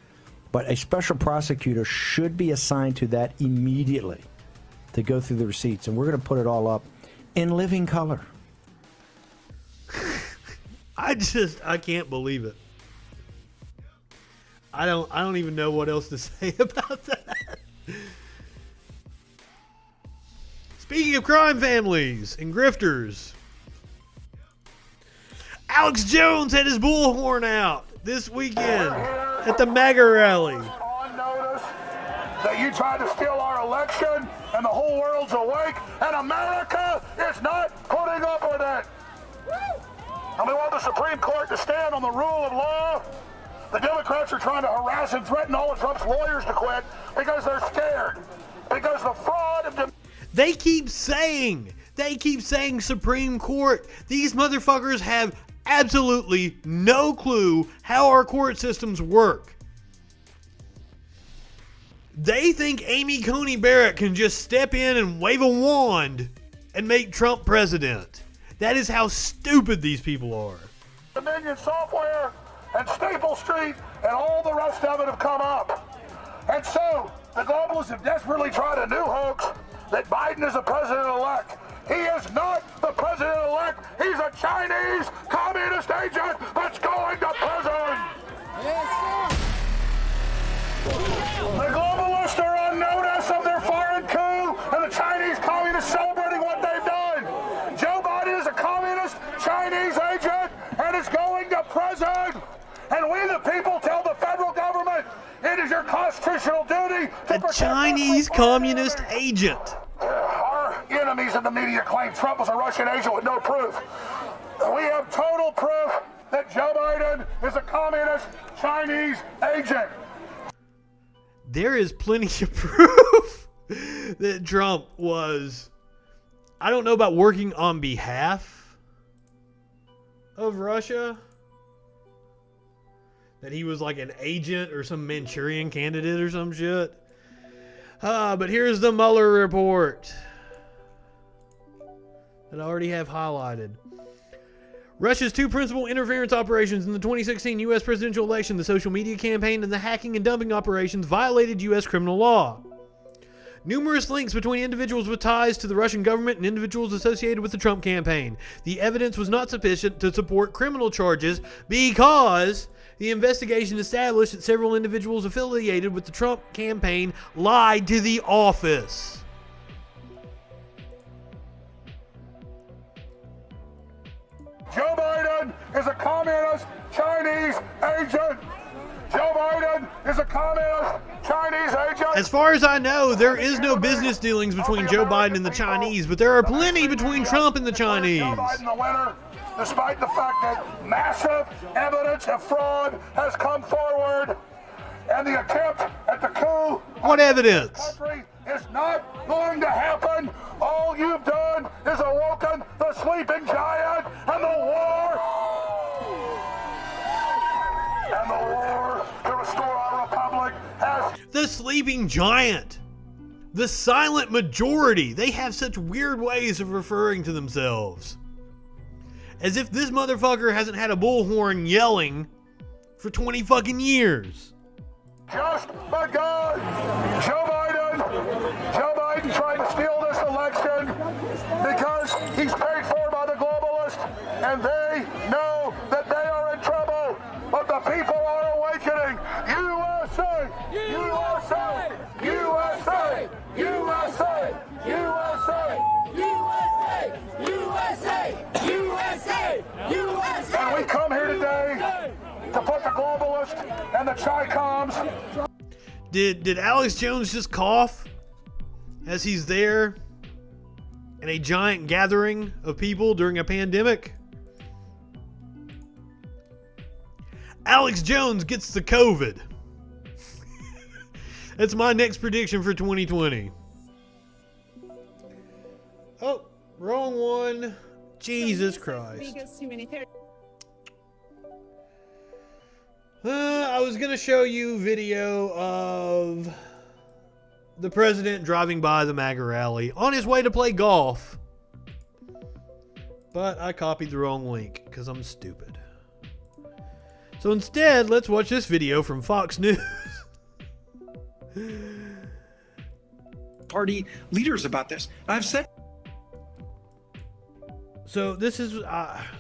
But a special prosecutor should be assigned to that immediately to go through the receipts. And we're going to put it all up in living color. I can't believe it. I don't even know what else to say about that. Speaking of crime families and grifters, Alex Jones had his bullhorn out this weekend at the MAGA rally. that you tried to steal our election and the whole world's awake and America is not putting up with it. And we want the Supreme Court to stand on the rule of law. The Democrats are trying to harass and threaten all of Trump's lawyers to quit because they're scared. Because the fraud of... They keep saying Supreme Court. These motherfuckers have absolutely no clue how our court systems work. They think Amy Coney Barrett can just step in and wave a wand and make Trump president. That is how stupid these people are. Dominion Software and Staple Street and all the rest of it have come up. And so the globalists have desperately tried a new hoax that Biden is the president-elect. He is not the president-elect. He's a Chinese communist agent that's going to prison. The globalists are on notice of their foreign coup and the Chinese communists celebrating what they've done. Joe Biden is a communist Chinese agent and is going to prison. And we the people tell the federal government it is your constitutional duty to a Chinese communist agent. Our enemies in the media claim Trump was a Russian agent with no proof. We have total proof that Joe Biden is a communist Chinese agent. There is plenty of proof that Trump was, I don't know about working on behalf of Russia, that he was like an agent or some Manchurian candidate or some shit. But here's the Mueller report that I already have highlighted. Russia's two principal interference operations in the 2016 U.S. presidential election, the social media campaign and the hacking and dumping operations, violated U.S. criminal law. Numerous links between individuals with ties to the Russian government and individuals associated with the Trump campaign. The evidence was not sufficient to support criminal charges because the investigation established that several individuals affiliated with the Trump campaign lied to the office. Joe Biden is a communist Chinese agent. Joe Biden is a communist Chinese agent. As far as I know, there is no business dealings between Joe Biden and the Chinese, but there are plenty between Trump and the Chinese. Joe Biden the winner, despite the fact that massive evidence of fraud has come forward, and the attempt at the coup. What evidence? Country is not going to happen. All you've done is awoken the sleeping giant, and the war. And the war to restore our republic has. The sleeping giant. The silent majority. They have such weird ways of referring to themselves. As if this motherfucker hasn't had a bullhorn yelling for 20 fucking years. Just begun. Joe Biden tried to steal this election because he's paid for by the globalists, and they know that they are in trouble. But the people are awakening. USA! USA! USA! USA! USA! USA! USA! USA! USA! And we come here today to put the globalists and the Chi-Coms. Did Alex Jones just cough as he's there in a giant gathering of people during a pandemic? Alex Jones gets the COVID. That's my next prediction for 2020. Oh, wrong one. Jesus Christ. I was going to show you video of the president driving by the MAGA rally on his way to play golf. But I copied the wrong link because I'm stupid. So instead, let's watch this video from Fox News. Party leaders about this. I've said. So this is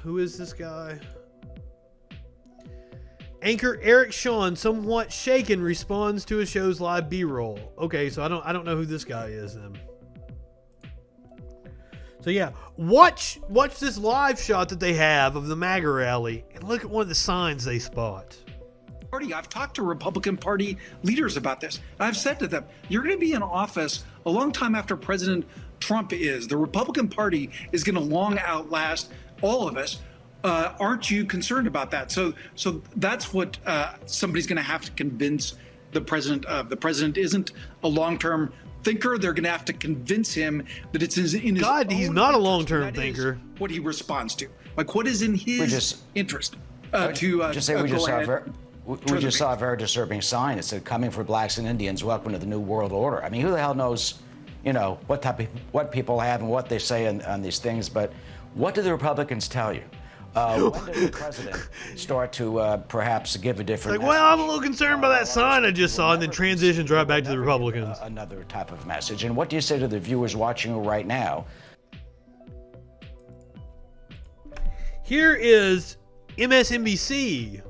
who is this guy? Anchor Eric Shawn, somewhat shaken, responds to his show's live B-roll. Okay, so I don't know who this guy is then. So yeah, watch this live shot that they have of the MAGA rally and look at one of the signs they spot. Party. I've talked to Republican Party leaders about this. I've said to them, you're going to be in office a long time after President Trump is. The Republican Party is going to long outlast all of us. Aren't you concerned about that? So that's what somebody's going to have to convince the president of. The president isn't a long-term thinker. They're going to have to convince him that it's in his God, he's not a long-term thinker. What he responds to, like what is in his interest to just say we just saw a very disturbing sign. It said, "Coming for blacks and Indians, welcome to the New World Order." I mean, who the hell knows, what people have and what they say on these things? But what do the Republicans tell you? When did the president start to perhaps give a different? Like, well, I'm a little concerned by that sign I just saw, and then transitions right back to the Republicans. Another type of message. And what do you say to the viewers watching right now? Here is MSNBC.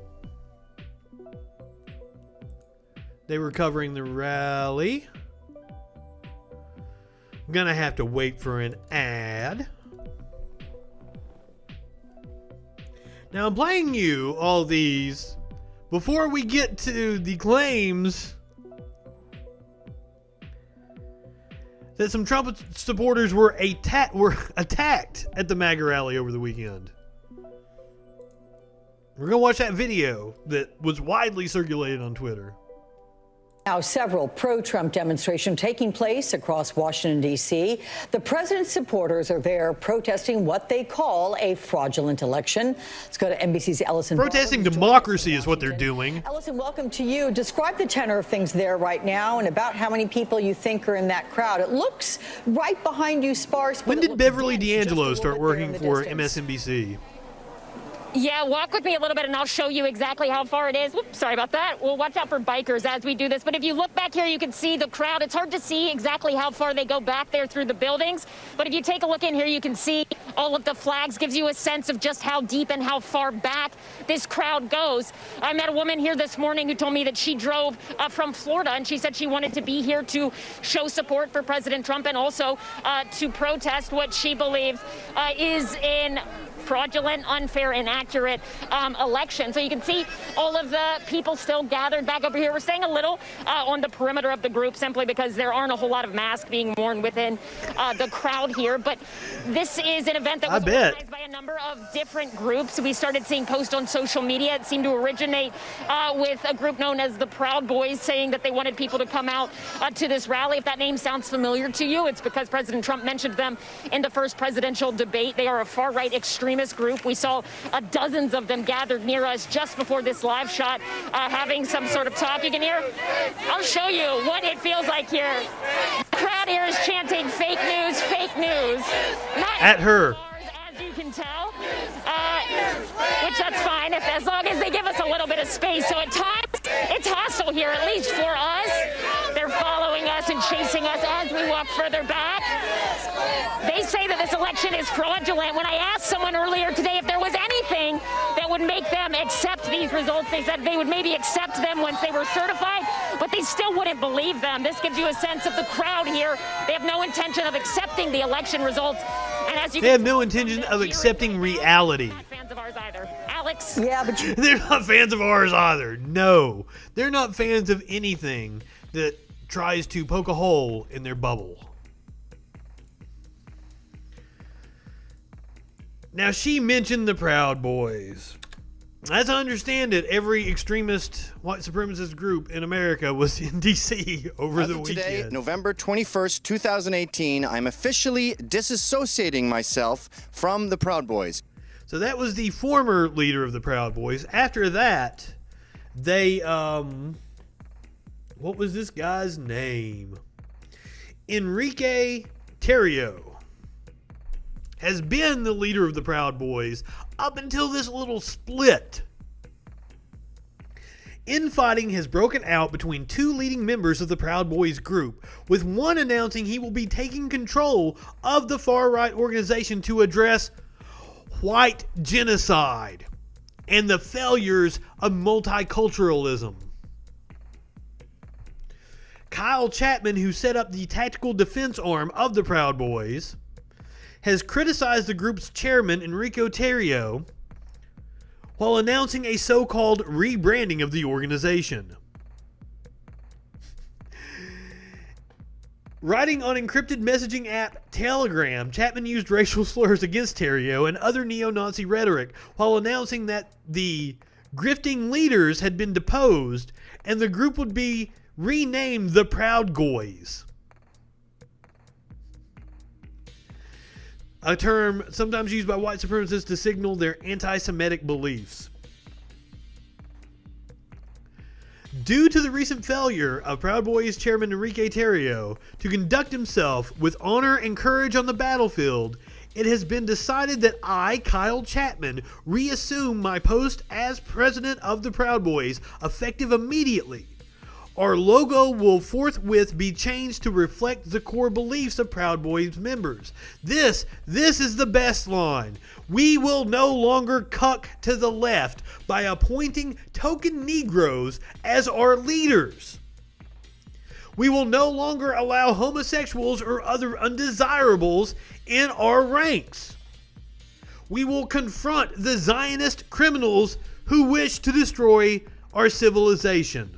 They were covering the rally. I'm gonna have to wait for an ad. Now, I'm playing you all these before we get to the claims that some Trump supporters were attacked at the MAGA rally over the weekend. We're going to watch that video that was widely circulated on Twitter. Now, several pro-Trump demonstrations taking place across Washington, D.C. The president's supporters are there protesting what they call a fraudulent election. Let's go to NBC's Ellison. Protesting democracy is what they're doing. Ellison, welcome to you. Describe the tenor of things there right now and about how many people you think are in that crowd. It looks right behind you sparse. When did Beverly D'Angelo start working for MSNBC? Yeah, walk with me a little bit and I'll show you exactly how far it is. Whoops, sorry about that. We'll watch out for bikers as we do this. But if you look back here, you can see the crowd. It's hard to see exactly how far they go back there through the buildings. But if you take a look in here, you can see all of the flags. Gives you a sense of just how deep and how far back this crowd goes. I met a woman here this morning who told me that she drove from Florida, and she said she wanted to be here to show support for President Trump and also to protest what she believes is in fraudulent, unfair, inaccurate election. So you can see all of the people still gathered back over here. We're staying a little on the perimeter of the group simply because there aren't a whole lot of masks being worn within the crowd here. But this is an event that was organized by a number of different groups. We started seeing posts on social media. It seemed to originate with a group known as the Proud Boys, saying that they wanted people to come out to this rally. If that name sounds familiar to you, it's because President Trump mentioned them in the first presidential debate. They are a far-right extremist group. We saw dozens of them gathered near us just before this live shot, having some sort of talk. You can hear, I'll show you what it feels like here. The crowd here is chanting fake news, fake news. Not at her. As you can tell, which that's fine as long as they give us a little bit of space. So at times, it's hostile here, at least for us. They're following us and chasing us as we walk further back. They say that this election is fraudulent. When I asked someone earlier today if there was anything that would make them accept these results, they said they would maybe accept them once they were certified, but they still wouldn't believe them. This gives you a sense of the crowd here. They have no intention of accepting the election results. And as you they have no intention of accepting reality. Not fans of ours either. Alex? Yeah, but they're not fans of ours either. No. They're not fans of anything that tries to poke a hole in their bubble. Now, she mentioned the Proud Boys. As I understand it, every extremist white supremacist group in America was in D.C. over the weekend. Today, November 21st, 2018, I'm officially disassociating myself from the Proud Boys. So that was the former leader of the Proud Boys. After that, they, what was this guy's name? Enrique Tarrio has been the leader of the Proud Boys up until this little split. Infighting has broken out between two leading members of the Proud Boys group, with one announcing he will be taking control of the far-right organization to address white genocide and the failures of multiculturalism. Kyle Chapman, who set up the tactical defense arm of the Proud Boys, has criticized the group's chairman, Enrique Tarrio, while announcing a so-called rebranding of the organization. Writing on encrypted messaging app Telegram, Chapman used racial slurs against Theriault and other neo-Nazi rhetoric while announcing that the grifting leaders had been deposed and the group would be renamed the Proud Goys, a term sometimes used by white supremacists to signal their anti-Semitic beliefs. Due to the recent failure of Proud Boys chairman Enrique Theriault to conduct himself with honor and courage on the battlefield, it has been decided that I, Kyle Chapman, reassume my post as president of the Proud Boys, effective immediately. Our logo will forthwith be changed to reflect the core beliefs of Proud Boys members. This is the best line. We will no longer cuck to the left by appointing token Negroes as our leaders. We will no longer allow homosexuals or other undesirables in our ranks. We will confront the Zionist criminals who wish to destroy our civilization.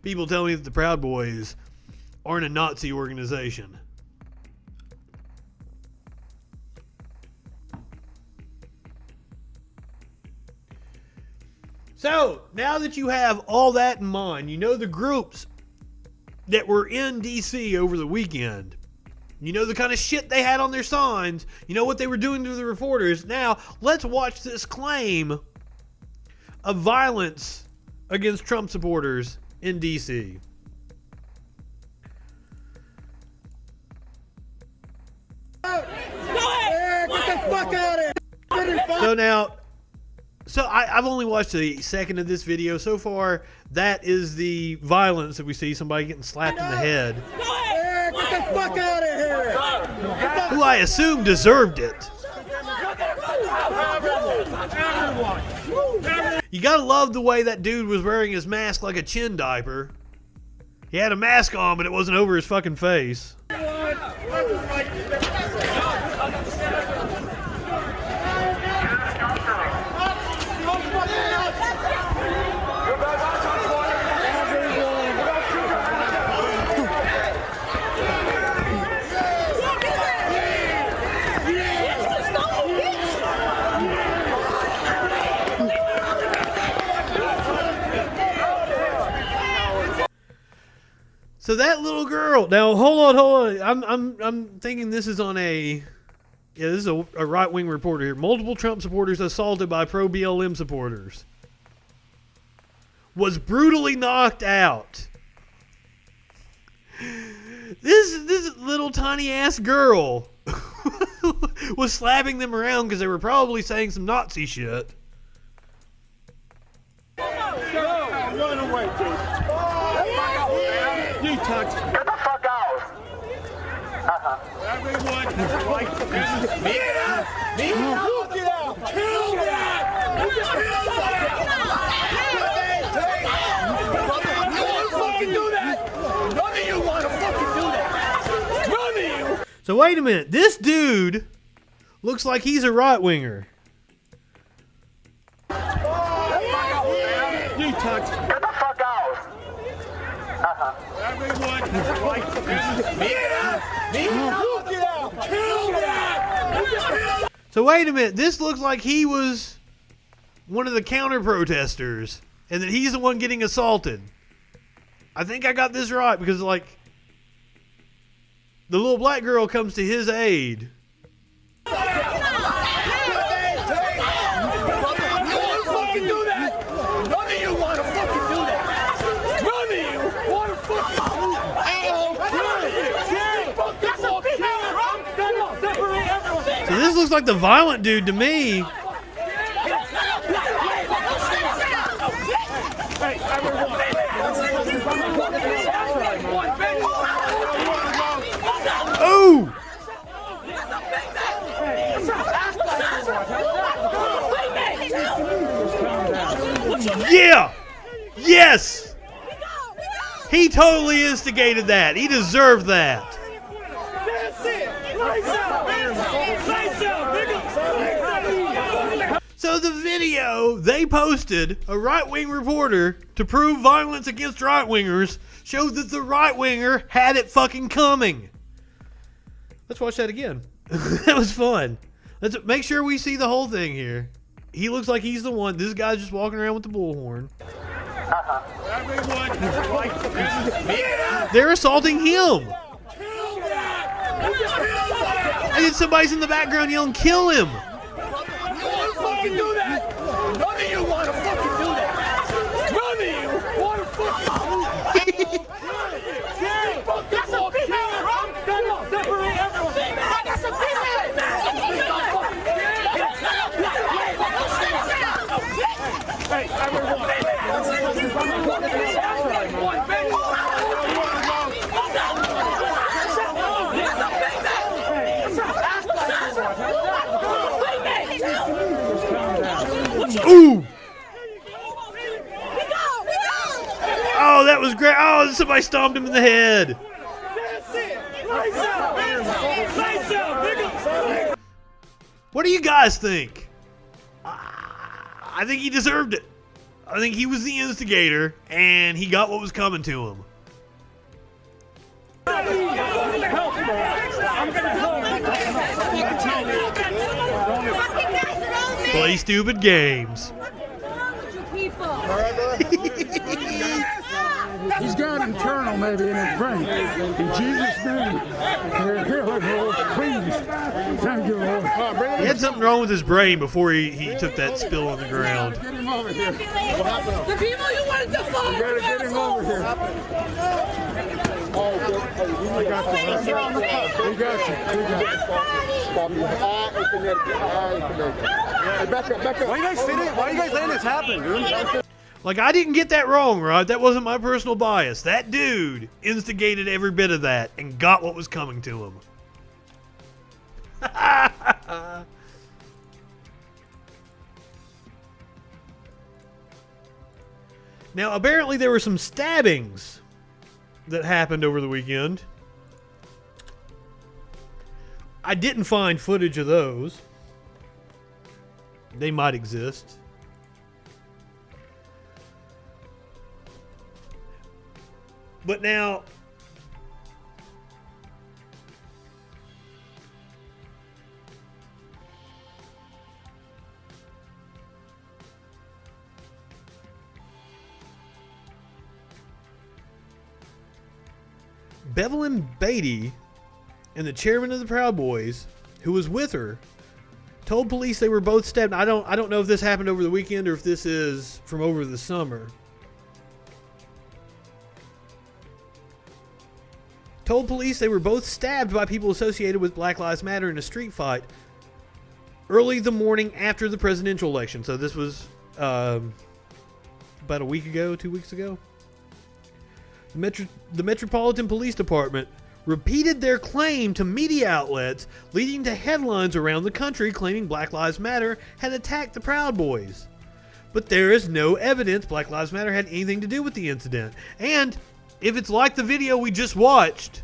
People tell me that the Proud Boys aren't a Nazi organization. So, now that you have all that in mind, you know the groups that were in D.C. over the weekend. You know the kind of shit they had on their signs. You know what they were doing to the reporters. Now, let's watch this claim of violence against Trump supporters in D.C. Get the fuck out of here! So I've only watched a second of this video. So far, that is the violence that we see, somebody getting slapped in the head. Get the fuck out of here! Who I assume deserved it. You gotta love the way that dude was wearing his mask like a chin diaper. He had a mask on, but it wasn't over his fucking face. So that little girl. Now hold on. I'm thinking this is on a. Yeah, this is a right-wing reporter here. Multiple Trump supporters assaulted by pro-BLM supporters. Was brutally knocked out. This little tiny ass girl was slapping them around because they were probably saying some Nazi shit. Run away, dude. You touch. Get the fuck out. Everyone, get out. Get out. Kill that. None of you want to fucking do that. None of you. So wait a minute. This dude looks like he's a right-winger. You touch. Get the fuck out. Everyone, get out. Kill that. So wait a minute. This looks like he was one of the counter-protesters and that he's the one getting assaulted. I think I got this right because, like, the little black girl comes to his aid. So this looks like the violent dude to me. Oh! Yeah! Yes! He totally instigated that. He deserved that. So the video they posted, a right-wing reporter, to prove violence against right-wingers, showed that the right-winger had it fucking coming. Let's watch that again. That was fun. Let's make sure we see the whole thing here. He looks like he's the one. This guy's just walking around with the bullhorn. They're assaulting him. And then somebody's in the background yelling, "Kill him!" Fucking do that! None of you want to fucking do that! None of you want to fucking That's a female! Separate everyone! That's a female! Hey, everyone! Ooh! Oh, that was great. Oh, somebody stomped him in the head. What do you guys think? I think he deserved it. I think he was the instigator, and he got what was coming to him. Play stupid games. He's got internal maybe in his brain. In Jesus' name. Please. Thank you, Lord. He had something wrong with his brain before he took that spill on the ground. Get him over here. The people you wanted to follow. You gotta get him over here. I got you. We got you. Back up. Why you guys letting this happen, dude? Like, I didn't get that wrong, right? That wasn't my personal bias. That dude instigated every bit of that and got what was coming to him. Now, apparently there were some stabbings that happened over the weekend. I didn't find footage of those. They might exist. But now, Bevelyn Beatty and the chairman of the Proud Boys, who was with her, told police they were both stabbed. I don't know if this happened over the weekend or if this is from over the summer. Told police they were both stabbed by people associated with Black Lives Matter in a street fight early the morning after the presidential election. So this was about a week ago, 2 weeks ago. The Metropolitan Police Department repeated their claim to media outlets, leading to headlines around the country claiming Black Lives Matter had attacked the Proud Boys. But there is no evidence Black Lives Matter had anything to do with the incident. And if it's like the video we just watched,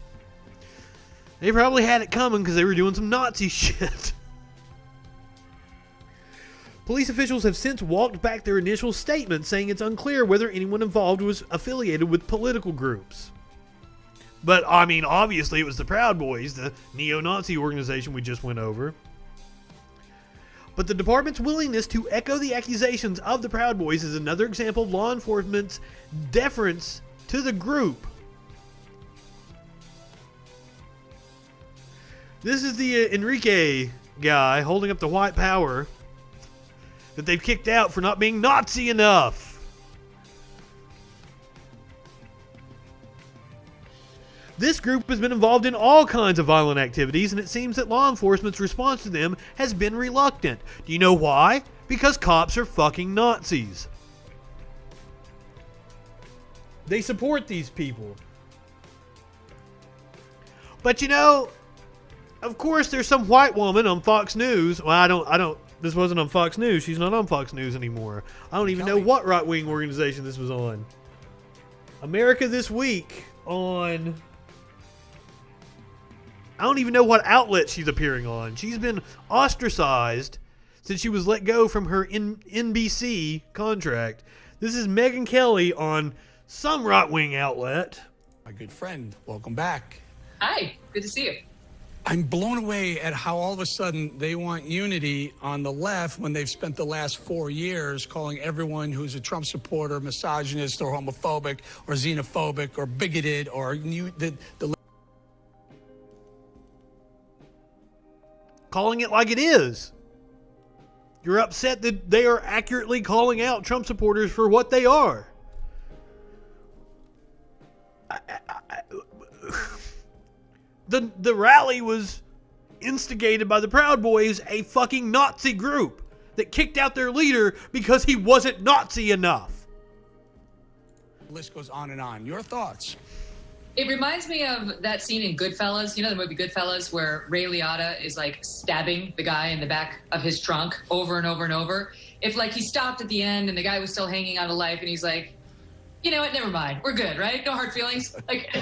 they probably had it coming because they were doing some Nazi shit. Police officials have since walked back their initial statement, saying it's unclear whether anyone involved was affiliated with political groups. But, I mean, obviously it was the Proud Boys, the neo-Nazi organization we just went over. But the department's willingness to echo the accusations of the Proud Boys is another example of law enforcement's deference to the group. This is the Enrique guy holding up the white power that they've kicked out for not being Nazi enough. This group has been involved in all kinds of violent activities, and it seems that law enforcement's response to them has been reluctant. Do you know why? Because cops are fucking Nazis. They support these people. But you know, of course there's some white woman on Fox News. Well, I don't, this wasn't on Fox News. She's not on Fox News anymore. I don't even know what right-wing organization this was on. America This Week on... I don't even know what outlet she's appearing on. She's been ostracized since she was let go from her NBC contract. This is Megyn Kelly on some right-wing outlet. My good friend, welcome back. Hi, good to see you. I'm blown away at how all of a sudden they want unity on the left when they've spent the last 4 years calling everyone who's a Trump supporter misogynist or homophobic or xenophobic or bigoted or calling it like it is. You're upset that they are accurately calling out Trump supporters for what they are. The rally was instigated by the Proud Boys, a fucking Nazi group that kicked out their leader because he wasn't Nazi enough. The list goes on and on. Your thoughts? It reminds me of that scene in Goodfellas, you know the movie Goodfellas, where Ray Liotta is like stabbing the guy in the back of his trunk over and over and over. If like he stopped at the end and the guy was still hanging on to life and he's like, you know what, never mind, we're good, right? No hard feelings. Like,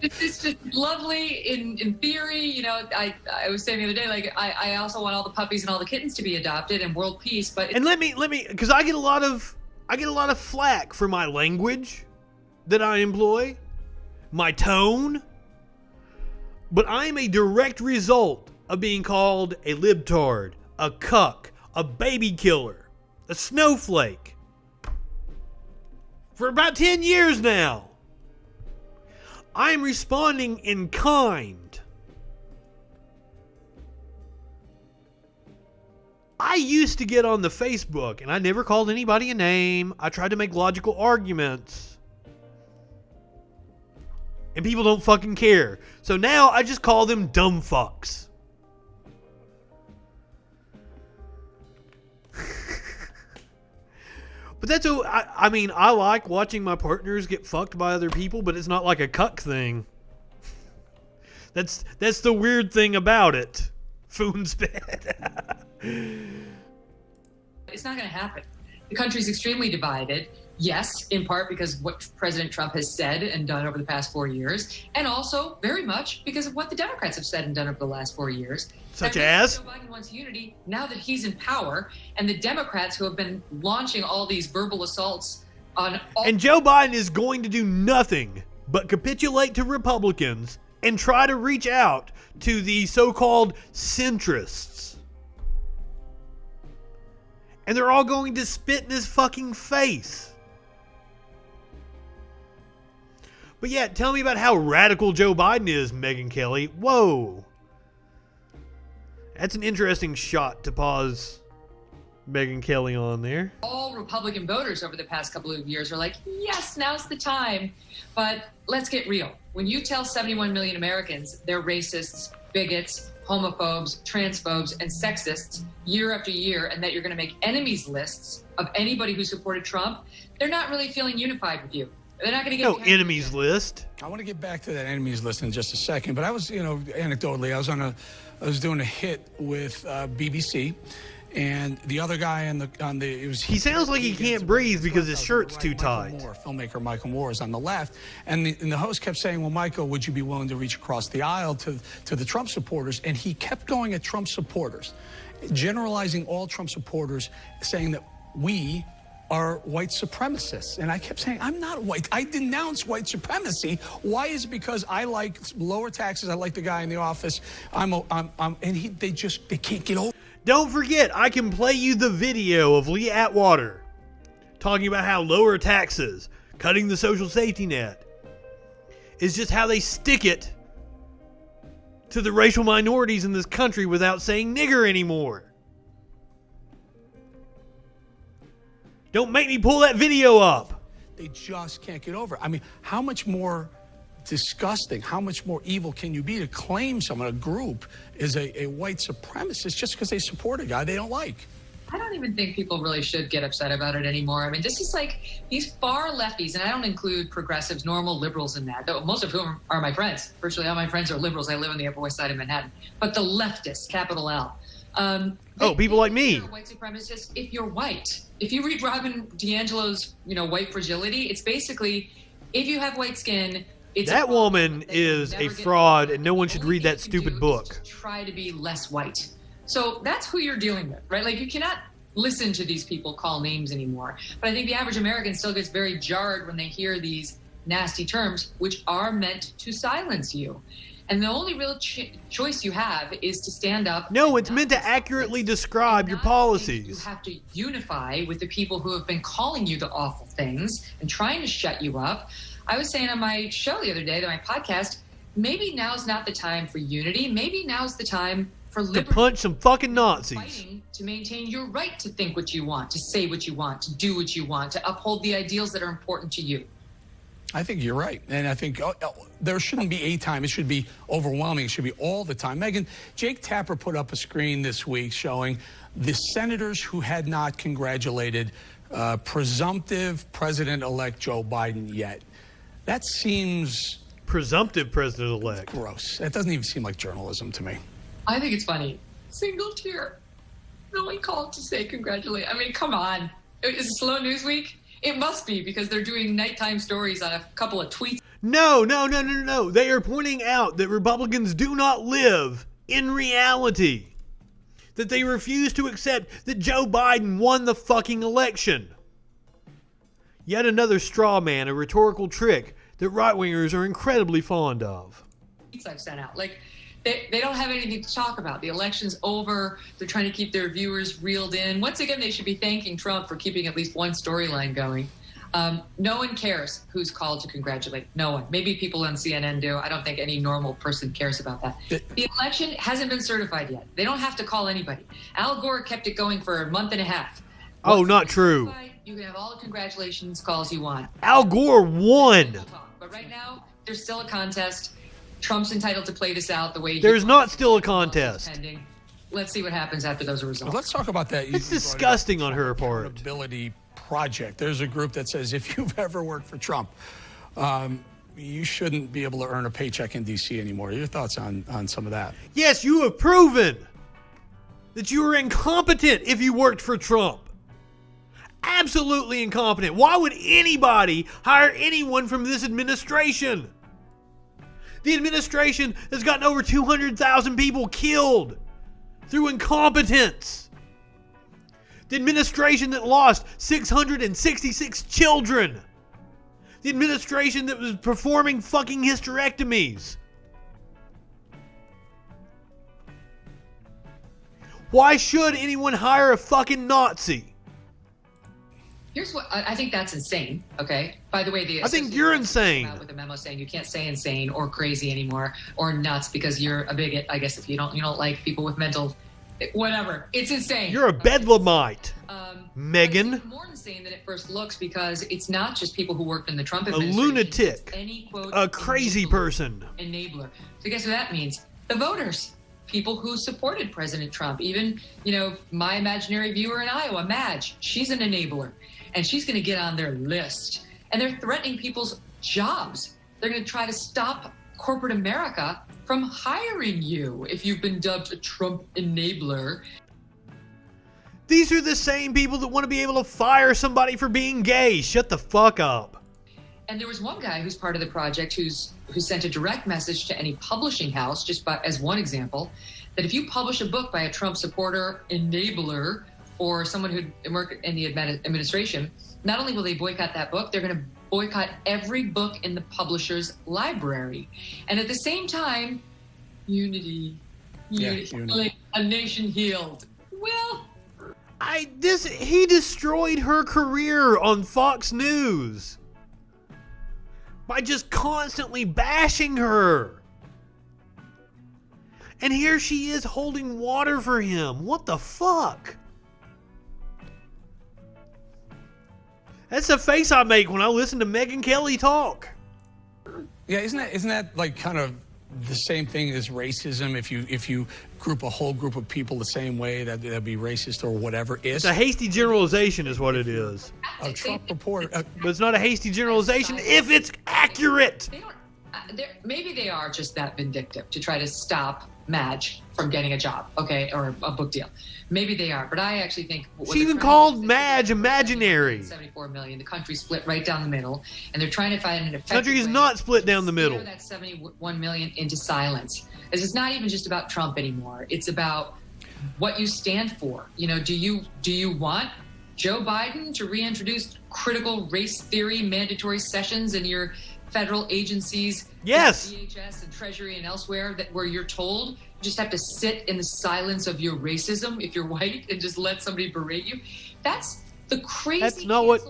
it's just lovely in theory. You know, I was saying the other day, like, I also want all the puppies and all the kittens to be adopted and world peace. But and let me, because I get a lot of flack for my language that I employ, my tone, but I am a direct result of being called a libtard, a cuck, a baby killer, a snowflake. For about 10 years now. I am responding in kind. I used to get on the Facebook and I never called anybody a name. I tried to make logical arguments. And people don't fucking care. So now I just call them dumb fucks. But that's I mean, I like watching my partners get fucked by other people, but it's not like a cuck thing. That's the weird thing about it. Foonsped. it's not going to happen. The country's extremely divided. Yes, in part because of what President Trump has said and done over the past 4 years, and also very much because of what the Democrats have said and done over the last 4 years. Such as? Joe Biden wants unity now that he's in power, and the Democrats who have been launching all these verbal assaults on all... And Joe Biden is going to do nothing but capitulate to Republicans and try to reach out to the so-called centrists. And they're all going to spit in his fucking face. But yeah, tell me about how radical Joe Biden is, Megyn Kelly. Whoa. That's an interesting shot to pause Megyn Kelly on there. All Republican voters over the past couple of years are like, yes, now's the time. But let's get real. When you tell 71 million Americans they're racists, bigots, homophobes, transphobes, and sexists year after year, and that you're going to make enemies lists of anybody who supported Trump, they're not really feeling unified with you. They're not going to get no enemies list. I want to get back to that enemies list in just a second, but I was, anecdotally, I was doing a hit with BBC, and the other guy he sounds like he can't breathe because his shirt's too tight. Filmmaker Michael Moore is on the left, and the host kept saying, well, Michael, would you be willing to reach across the aisle to the Trump supporters? And he kept going at Trump supporters, generalizing all Trump supporters, saying that we are white supremacists. And I kept saying, I'm not white. I denounce white supremacy. Why is it because I like lower taxes? I like the guy in the office. They can't get over. Don't forget, I can play you the video of Lee Atwater talking about how lower taxes, cutting the social safety net, is just how they stick it to the racial minorities in this country without saying nigger anymore. Don't make me pull that video up. They just can't get over it. I mean, how much more disgusting, how much more evil can you be to claim someone, a group, is a white supremacist just because they support a guy they don't like? I don't even think people really should get upset about it anymore. I mean, this is like these far lefties, and I don't include progressives, normal liberals in that, though most of whom are my friends. Virtually all my friends are liberals. I live on the Upper West Side of Manhattan. But the leftists, capital L, People like me. White supremacists, if you're white. If you read Robin DiAngelo's, White Fragility, it's basically, if you have white skin, it's that woman is a fraud, and no one should read that stupid book. Try to be less white. So that's who you're dealing with, right? Like, you cannot listen to these people call names anymore. But I think the average American still gets very jarred when they hear these nasty terms, which are meant to silence you. And the only real choice you have is to stand up. No, it's meant to accurately describe your policies. You have to unify with the people who have been calling you the awful things and trying to shut you up. I was saying on my show the other day, my podcast, maybe now's not the time for unity. Maybe now's the time for liberty. To punch some fucking Nazis. Fighting to maintain your right to think what you want, to say what you want, to do what you want, to uphold the ideals that are important to you. I think you're right. And I think there shouldn't be a time. It should be overwhelming. It should be all the time. Megan, Jake Tapper put up a screen this week showing the senators who had not congratulated presumptive President-elect Joe Biden yet. That seems... Presumptive President-elect. Gross. That doesn't even seem like journalism to me. I think it's funny. Single tear. No one called to say congratulate. I mean, come on. Is it slow news week? It must be, because they're doing nighttime stories on a couple of tweets. No. They are pointing out that Republicans do not live in reality. That they refuse to accept that Joe Biden won the fucking election. Yet another straw man, a rhetorical trick that right-wingers are incredibly fond of. I've sent out. Like, they don't have anything to talk about. The election's over. They're trying to keep their viewers reeled in. Once again, they should be thanking Trump for keeping at least one storyline going. No one cares who's called to congratulate. No one. Maybe people on CNN do. I don't think any normal person cares about that. The election hasn't been certified yet. They don't have to call anybody. Al Gore kept it going for a month and a half. Once not true. You can have all the congratulations calls you want. Al Gore won. But right now, there's still a contest. Trump's entitled to play this out the way there's not still a contest. Let's see what happens after those results. Let's talk about that. It's disgusting on her part. Accountability Project. There's a group that says if you've ever worked for Trump, you shouldn't be able to earn a paycheck in D.C. anymore. Your thoughts on some of that? Yes, you have proven that you were incompetent if you worked for Trump. Absolutely incompetent. Why would anybody hire anyone from this administration? The administration has gotten over 200,000 people killed through incompetence. The administration that lost 666 children. The administration that was performing fucking hysterectomies. Why should anyone hire a fucking Nazi? Here's what I think that's insane. Okay. By the way, I think you're insane. With a memo saying you can't say insane or crazy anymore or nuts because you're a bigot. I guess if you don't like people with mental, whatever. It's insane. You're a bedlamite, Megan. It's more insane than it first looks because it's not just people who worked in the Trump administration. A lunatic. Any quote. A crazy person. Enabler. So guess what that means? The voters. People who supported President Trump. Even, my imaginary viewer in Iowa, Madge. She's an enabler. And she's going to get on their list. And they're threatening people's jobs. They're going to try to stop corporate America from hiring you if you've been dubbed a Trump enabler. These are the same people that want to be able to fire somebody for being gay. Shut the fuck up. And there was one guy who's part of the project who sent a direct message to any publishing house, as one example, that if you publish a book by a Trump supporter, enabler, or someone who worked in the administration, not only will they boycott that book, they're going to boycott every book in the publisher's library. And at the same time, unity. A nation healed. Well, he destroyed her career on Fox News by just constantly bashing her. And here she is holding water for him. What the fuck? That's the face I make when I listen to Megyn Kelly talk. Yeah, isn't that like kind of the same thing as racism? If you group a whole group of people the same way, that'd be racist or whatever. It's a hasty generalization, is what it is. A Trump reporter, but it's not a hasty generalization if it's accurate. Maybe they are just that vindictive to try to stop Madge from getting a job, okay, or a book deal. Maybe they are, but I actually think she even called Madge imaginary. 74 million. The country split right down the middle, and they're trying to find an effective country is way not split down the middle. to that 71 million into silence. This is not even just about Trump anymore. It's about what you stand for. You know, do you want Joe Biden to reintroduce critical race theory mandatory sessions in your federal agencies? Yes. DHS and Treasury and elsewhere, where you're told you just have to sit in the silence of your racism if you're white and just let somebody berate you. That's the crazy. That's not what.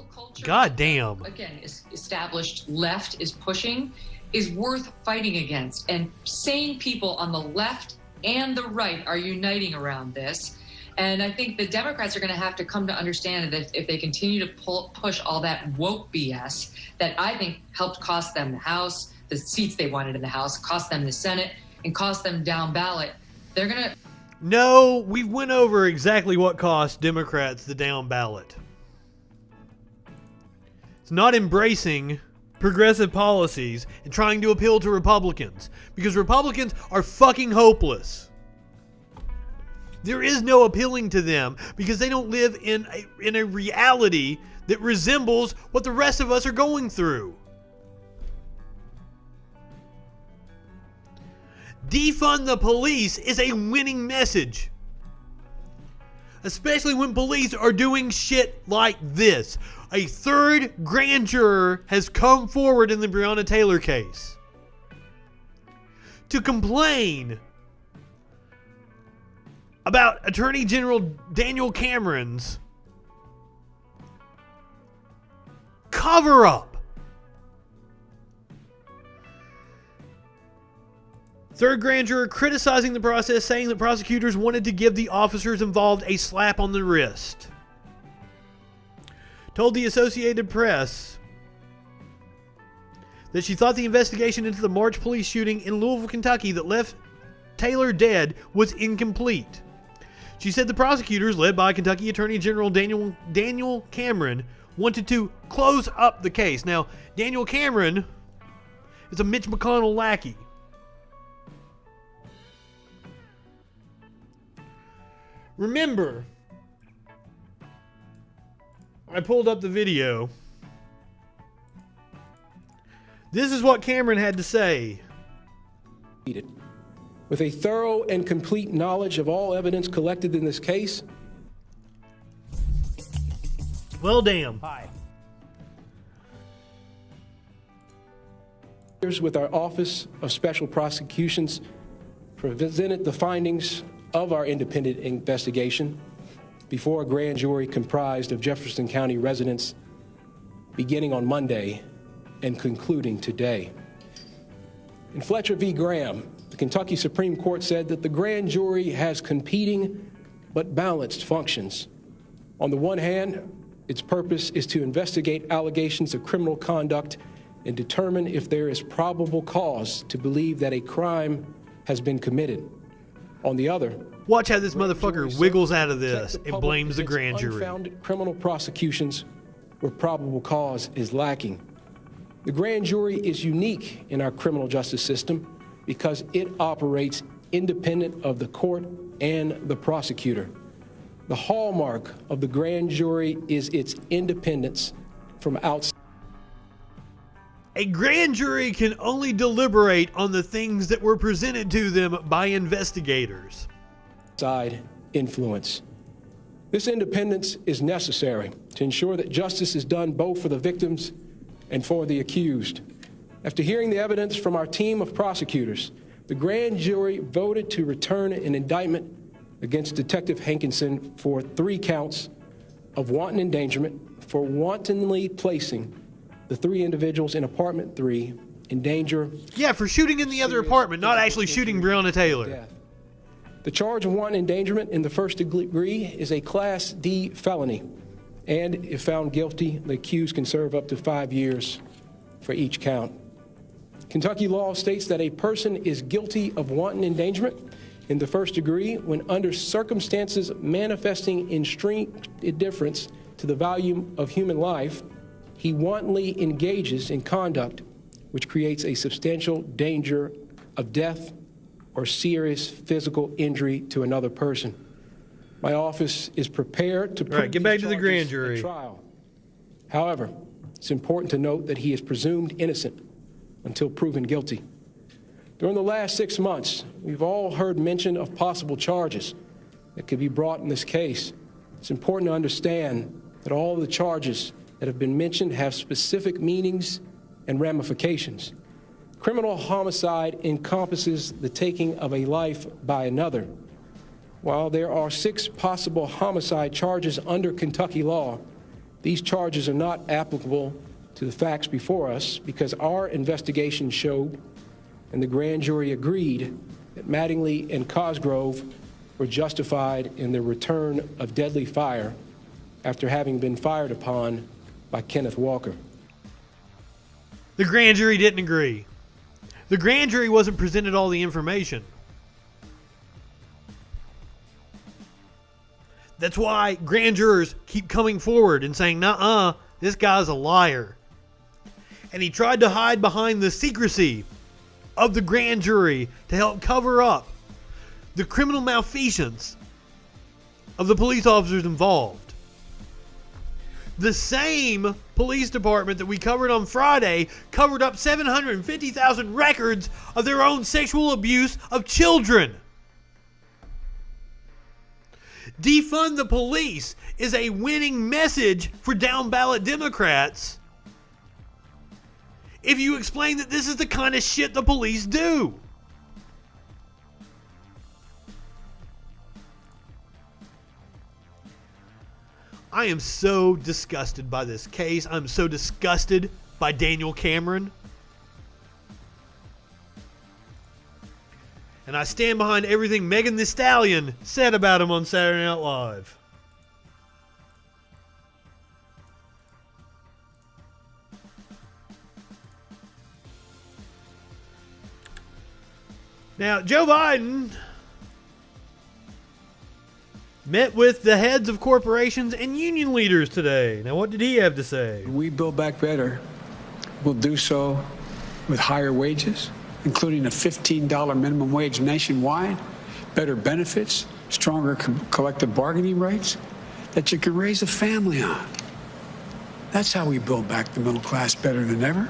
God damn. Again, established left is pushing, is worth fighting against, and sane people on the left and the right are uniting around this. And I think the Democrats are going to have to come to understand that if they continue to push all that woke BS that I think helped cost them the House, the seats they wanted in the House, cost them the Senate, and cost them down ballot, they're going to... No, we went over exactly what cost Democrats the down ballot. It's not embracing progressive policies and trying to appeal to Republicans, because Republicans are fucking hopeless. There is no appealing to them because they don't live in a reality that resembles what the rest of us are going through. Defund the police is a winning message. Especially when police are doing shit like this. A third grand juror has come forward in the Breonna Taylor case to complain about Attorney General Daniel Cameron's cover-up. Third grand juror criticizing the process, saying that prosecutors wanted to give the officers involved a slap on the wrist. Told the Associated Press that she thought the investigation into the March police shooting in Louisville, Kentucky that left Taylor dead was incomplete. She said the prosecutors, led by Kentucky Attorney General Daniel Cameron, wanted to close up the case. Now, Daniel Cameron is a Mitch McConnell lackey. Remember, I pulled up the video. This is what Cameron had to say. With a thorough and complete knowledge of all evidence collected in this case. Well, damn. Hi. With our Office of Special Prosecutions presented the findings of our independent investigation before a grand jury comprised of Jefferson County residents beginning on Monday and concluding today. In Fletcher v. Graham, the Kentucky Supreme Court said that the grand jury has competing but balanced functions. On the one hand, its purpose is to investigate allegations of criminal conduct and determine if there is probable cause to believe that a crime has been committed. On the other, watch how this motherfucker wiggles out of this and blames the grand jury. Unfounded criminal prosecutions where probable cause is lacking. The grand jury is unique in our criminal justice system because it operates independent of the court and the prosecutor. The hallmark of the grand jury is its independence from outside. A grand jury can only deliberate on the things that were presented to them by investigators. Side influence. This independence is necessary to ensure that justice is done both for the victims and for the accused. After hearing the evidence from our team of prosecutors, the grand jury voted to return an indictment against Detective Hankinson for 3 counts of wanton endangerment for wantonly placing the 3 individuals in apartment 3 in danger. Yeah, for shooting in the other apartment, not actually shooting Breonna Taylor. Death. The charge of wanton endangerment in the first degree is a Class D felony, and if found guilty, the accused can serve up to 5 years for each count. Kentucky law states that a person is guilty of wanton endangerment in the first degree when under circumstances manifesting extreme indifference to the value of human life, he wantonly engages in conduct which creates a substantial danger of death or serious physical injury to another person. My office is prepared to get back to the grand jury trial. However, it's important to note that he is presumed innocent until proven guilty. During the last 6 months, we've all heard mention of possible charges that could be brought in this case. It's important to understand that all the charges that have been mentioned have specific meanings and ramifications. Criminal homicide encompasses the taking of a life by another. While there are 6 possible homicide charges under Kentucky law, these charges are not applicable to the facts before us because our investigation showed and the grand jury agreed that Mattingly and Cosgrove were justified in the return of deadly fire after having been fired upon by Kenneth Walker. The grand jury didn't agree. The grand jury wasn't presented all the information. That's why grand jurors keep coming forward and saying, "Nuh-uh, this guy's a liar." And he tried to hide behind the secrecy of the grand jury to help cover up the criminal malfeasance of the police officers involved. The same police department that we covered on Friday covered up 750,000 records of their own sexual abuse of children. Defund the police is a winning message for down-ballot Democrats if you explain that this is the kind of shit the police do. I am so disgusted by this case. I'm so disgusted by Daniel Cameron. And I stand behind everything Megan Thee Stallion said about him on Saturday Night Live. Now, Joe Biden met with the heads of corporations and union leaders today. Now, what did he have to say? We build back better. We'll do so with higher wages, including a $15 minimum wage nationwide, better benefits, stronger collective bargaining rights that you can raise a family on. That's how we build back the middle class better than ever.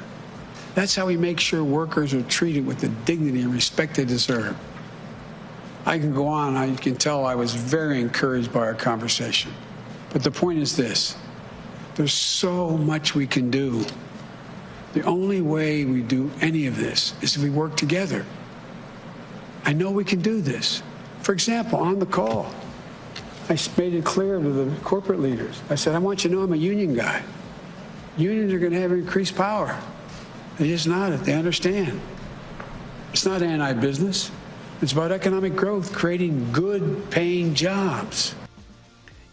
That's how we make sure workers are treated with the dignity and respect they deserve. I can go on. You can tell I was very encouraged by our conversation. But the point is this. There's so much we can do. The only way we do any of this is if we work together. I know we can do this. For example, on the call, I made it clear to the corporate leaders. I said, I want you to know I'm a union guy. Unions are going to have increased power. They just nodded. They understand. It's not anti-business. It's about economic growth, creating good paying jobs.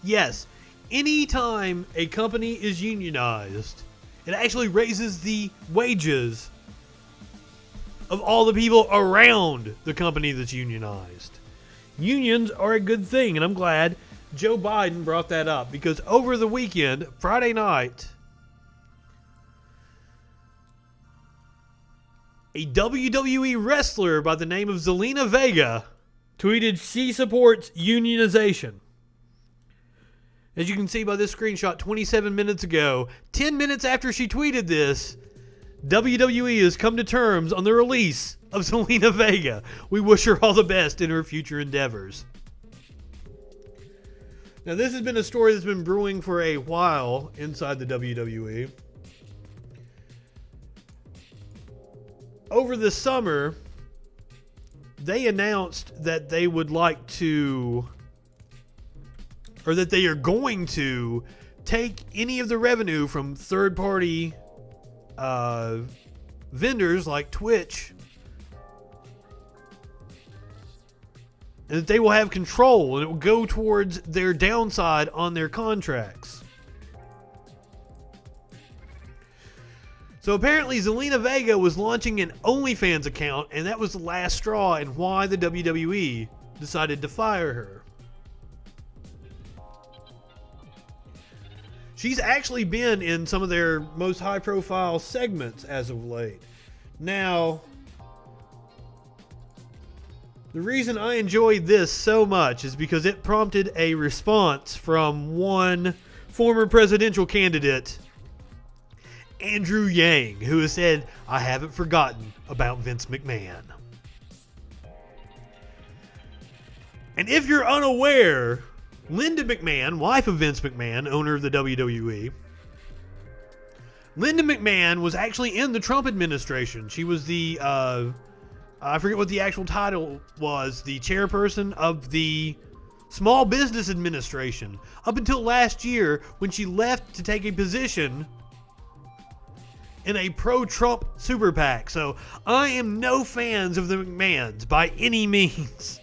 Yes, anytime a company is unionized, it actually raises the wages of all the people around the company that's unionized. Unions are a good thing, and I'm glad Joe Biden brought that up because over the weekend, Friday night, a WWE wrestler by the name of Zelina Vega tweeted she supports unionization. As you can see by this screenshot 27 minutes ago, 10 minutes after she tweeted this, WWE has come to terms on the release of Zelina Vega. We wish her all the best in her future endeavors. Now, this has been a story that's been brewing for a while inside the WWE. Over the summer, they announced that they would like to, or that they are going to, take any of the revenue from third-party vendors like Twitch, and that they will have control, and it will go towards their downside on their contracts. So apparently Zelina Vega was launching an OnlyFans account, and that was the last straw and why the WWE decided to fire her. She's actually been in some of their most high-profile segments as of late. Now, The reason I enjoyed this so much is because it prompted a response from one former presidential candidate, Andrew Yang, who has said, "I haven't forgotten about Vince McMahon." And if you're unaware, Linda McMahon, wife of Vince McMahon, owner of the WWE, Linda McMahon was actually in the Trump administration. She was the, I forget what the actual title was, the chairperson of the Small Business Administration up until last year when she left to take a position in a pro-Trump super PAC. So I am no fans of the McMahons by any means.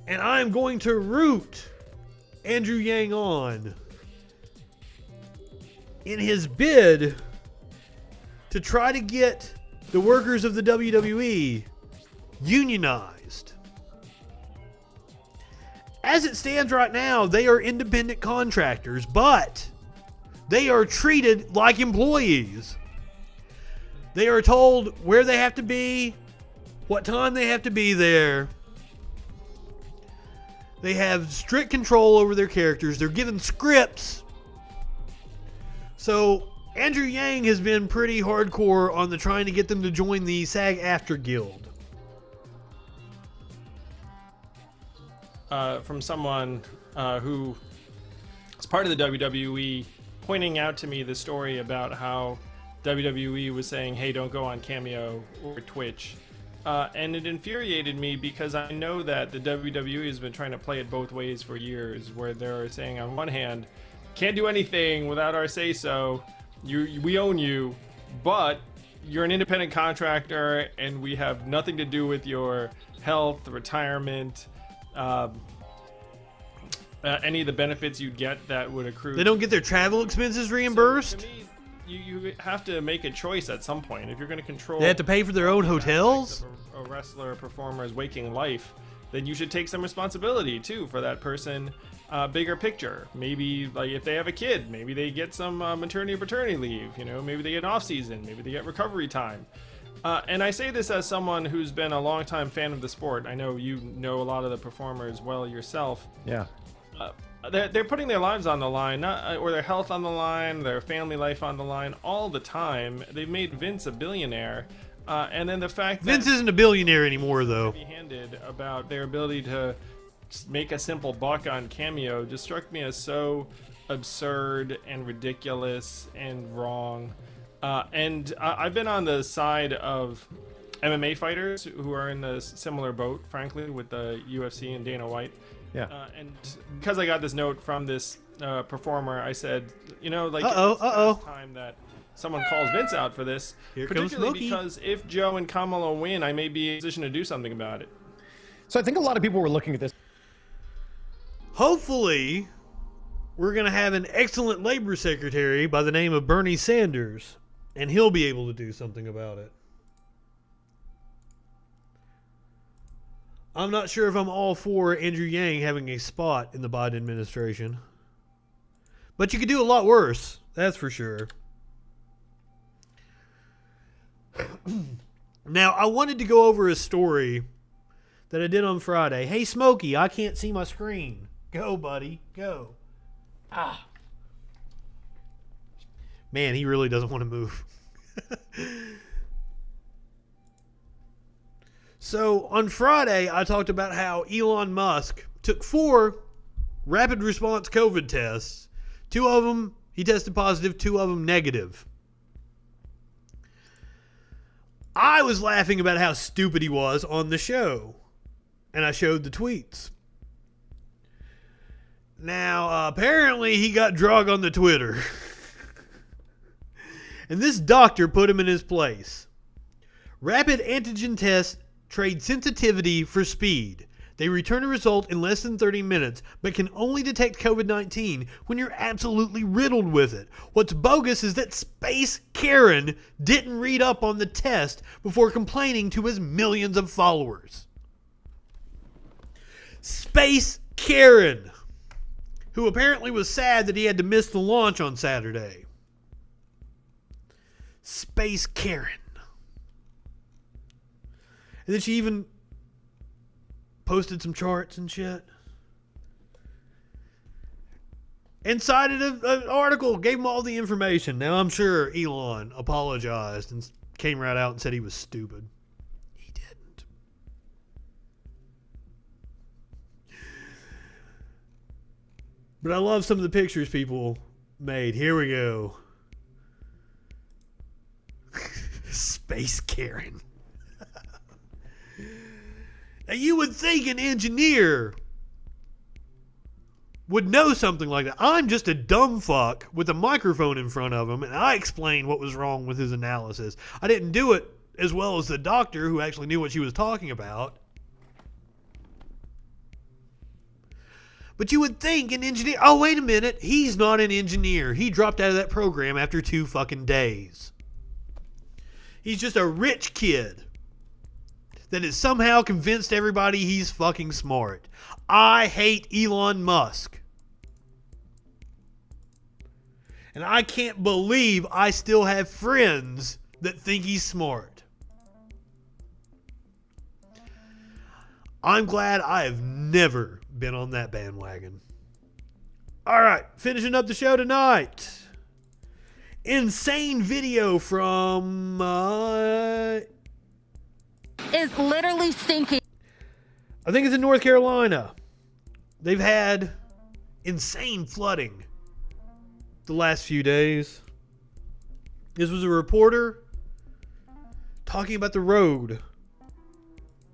And I am going to root Andrew Yang on in his bid to try to get the workers of the WWE unionized. As it stands right now, they are independent contractors, but they are treated like employees. They are told where they have to be, what time they have to be there. They have strict control over their characters. They're given scripts. So Andrew Yang has been pretty hardcore on the trying to get them to join the SAG-AFTRA Guild. From someone who is part of the WWE, pointing out to me the story about how WWE was saying, hey, don't go on Cameo or Twitch. And it infuriated me because I know that the WWE has been trying to play it both ways for years, where they're saying on one hand, can't do anything without our say-so, we own you, but you're an independent contractor and we have nothing to do with your health, retirement, any of the benefits you'd get that would accrue. They don't get their travel expenses reimbursed? So to me, you have to make a choice at some point. If you're going to control... They have to pay for their own hotels? A wrestler or performer's waking life, then you should take some responsibility, too, for that person. Bigger picture. Maybe, like, if they have a kid, maybe they get some maternity or paternity leave. You know, maybe they get off-season. Maybe they get recovery time. And I say this as someone who's been a longtime fan of the sport. I know you know a lot of the performers well yourself. Yeah. They're putting their lives on the line, or their health on the line, their family life on the line all the time. They've made Vince a billionaire. And then the fact that Vince isn't a billionaire anymore, though. Heavy-handed about their ability to make a simple buck on Cameo just struck me as so absurd and ridiculous and wrong. And I've been on the side of MMA fighters who are in a similar boat, frankly, with the UFC and Dana White. Yeah. And because I got this note from this performer, I said, you know, like, it's time that someone calls Vince out for this, Here comes particularly Smokey. because if Joe and Kamala win, I may be in a position to do something about it. So I think a lot of people were looking at this. Hopefully, we're going to have an excellent labor secretary by the name of Bernie Sanders, and he'll be able to do something about it. I'm not sure if I'm all for Andrew Yang having a spot in the Biden administration. But you could do a lot worse, that's for sure. Now, I wanted to go over a story that I did on Friday. Hey, Smokey, I can't see my screen. Go, buddy, go. Ah. Man, he really doesn't want to move. So, on Friday, I talked about how Elon Musk took 4 rapid response COVID tests. 2 of them, he tested positive, 2 of them negative. I was laughing about how stupid he was on the show. And I showed the tweets. Now, apparently he got drug on the Twitter. And this doctor put him in his place. Rapid antigen tests trade sensitivity for speed. They return a result in less than 30 minutes, but can only detect COVID-19 when you're absolutely riddled with it. What's bogus is that Space Karen didn't read up on the test before complaining to his millions of followers. Space Karen, who apparently was sad that he had to miss the launch on Saturday. Space Karen. And then she even posted some charts and shit. And cited an article, gave him all the information. Now, I'm sure Elon apologized and came right out and said he was stupid. He didn't. But I love some of the pictures people made. Here we go. Space Karen. Now, you would think an engineer would know something like that. I'm just a dumb fuck with a microphone in front of him, and I explained what was wrong with his analysis. I didn't do it as well as the doctor who actually knew what she was talking about. But you would think an engineer... Oh, wait a minute. He's not an engineer. He dropped out of that program after 2 fucking days. He's just a rich kid that has somehow convinced everybody he's fucking smart. I hate Elon Musk. And I can't believe I still have friends that think he's smart. I'm glad I have never been on that bandwagon. All right, finishing up the show tonight. Insane video from... is literally sinking. I think it's in North Carolina. They've had insane flooding the last few days. This was a reporter talking about the road.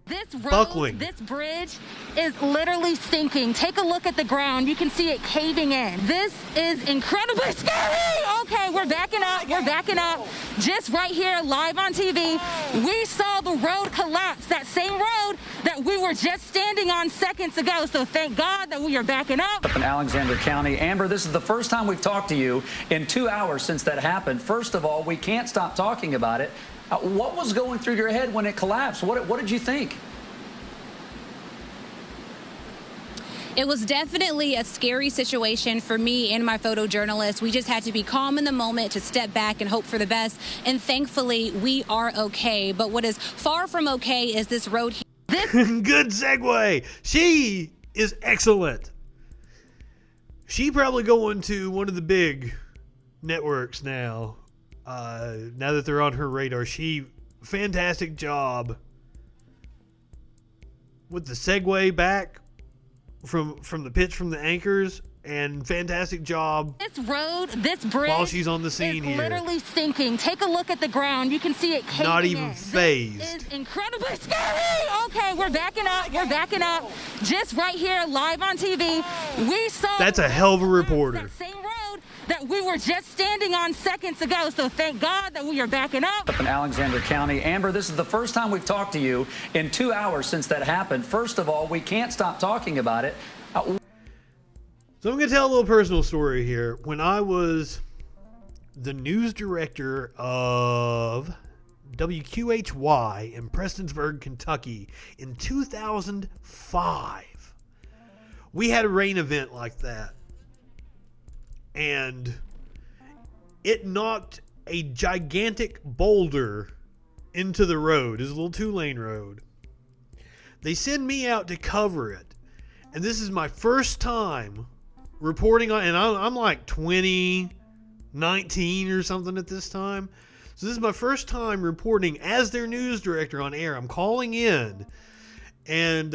This road, buckling. this bridge is literally sinking. Take a look at the ground. You can see it caving in. This is incredibly scary. Okay, we're backing up. We're backing up. Just right here, live on TV, we saw the road collapse. That same road that we were just standing on seconds ago. So thank God that we are backing up. In Alexander County. Amber, this is the first time we've talked to you in 2 hours since that happened. First of all, we can't stop talking about it. What was going through your head when it collapsed? What did you think? It was definitely a scary situation for me and my photojournalist. We just had to be calm in the moment to step back and hope for the best. And thankfully, we are okay. But what is far from okay is this road here. Good segue. She is excellent. She probably going to one of the big networks now. Now that they're on her radar. Fantastic job with the segue back from the pitch from the anchors, and fantastic job this road, this bridge while she's on the scene is here. Literally sinking. Take a look at the ground. You can see it caving Not even in. phased. This is incredibly scary. Okay, we're backing up. We're backing up. Just right here, live on TV, we saw... That's a hell of a reporter. That same road that we were just standing on seconds ago. So thank God that we are backing up. In Alexander County. Amber, this is the first time we've talked to you in 2 hours since that happened. First of all, we can't stop talking about it. So I'm going to tell a little personal story here. When I was the news director of WQHY in Prestonsburg, Kentucky in 2005, we had a rain event like that. And it knocked a gigantic boulder into the road. It was a little 2-lane road. They send me out to cover it. And this is my first time reporting on, and I'm like 20, 19 or something at this time. So this is my first time reporting as their news director on air. I'm calling in, and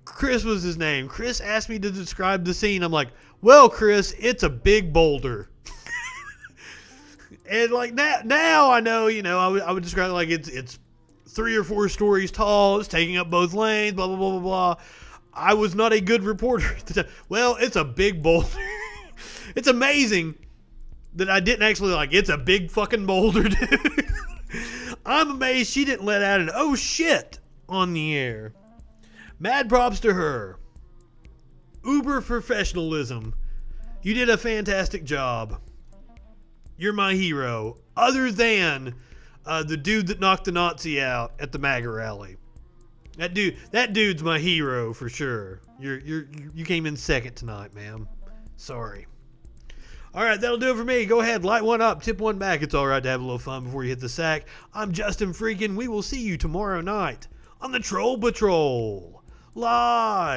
Chris was his name. Chris asked me to describe the scene. I'm like, well, Chris, it's a big boulder. And like now I know, I would describe it like it's 3 or 4 stories tall. It's taking up both lanes, blah, blah, blah, blah, blah. I was not a good reporter at the time. Well, it's a big boulder. It's amazing that I didn't actually it's a big fucking boulder, dude. I'm amazed she didn't let out an oh shit on the air. Mad props to her. Uber professionalism. You did a fantastic job. You're my hero. Other than the dude that knocked the Nazi out at the MAGA rally. That dude's my hero for sure. You came in second tonight, ma'am. Sorry. All right, that'll do it for me. Go ahead, light one up, tip one back. It's all right to have a little fun before you hit the sack. I'm Justin Freakin. We will see you tomorrow night on the Troll Patrol. Live.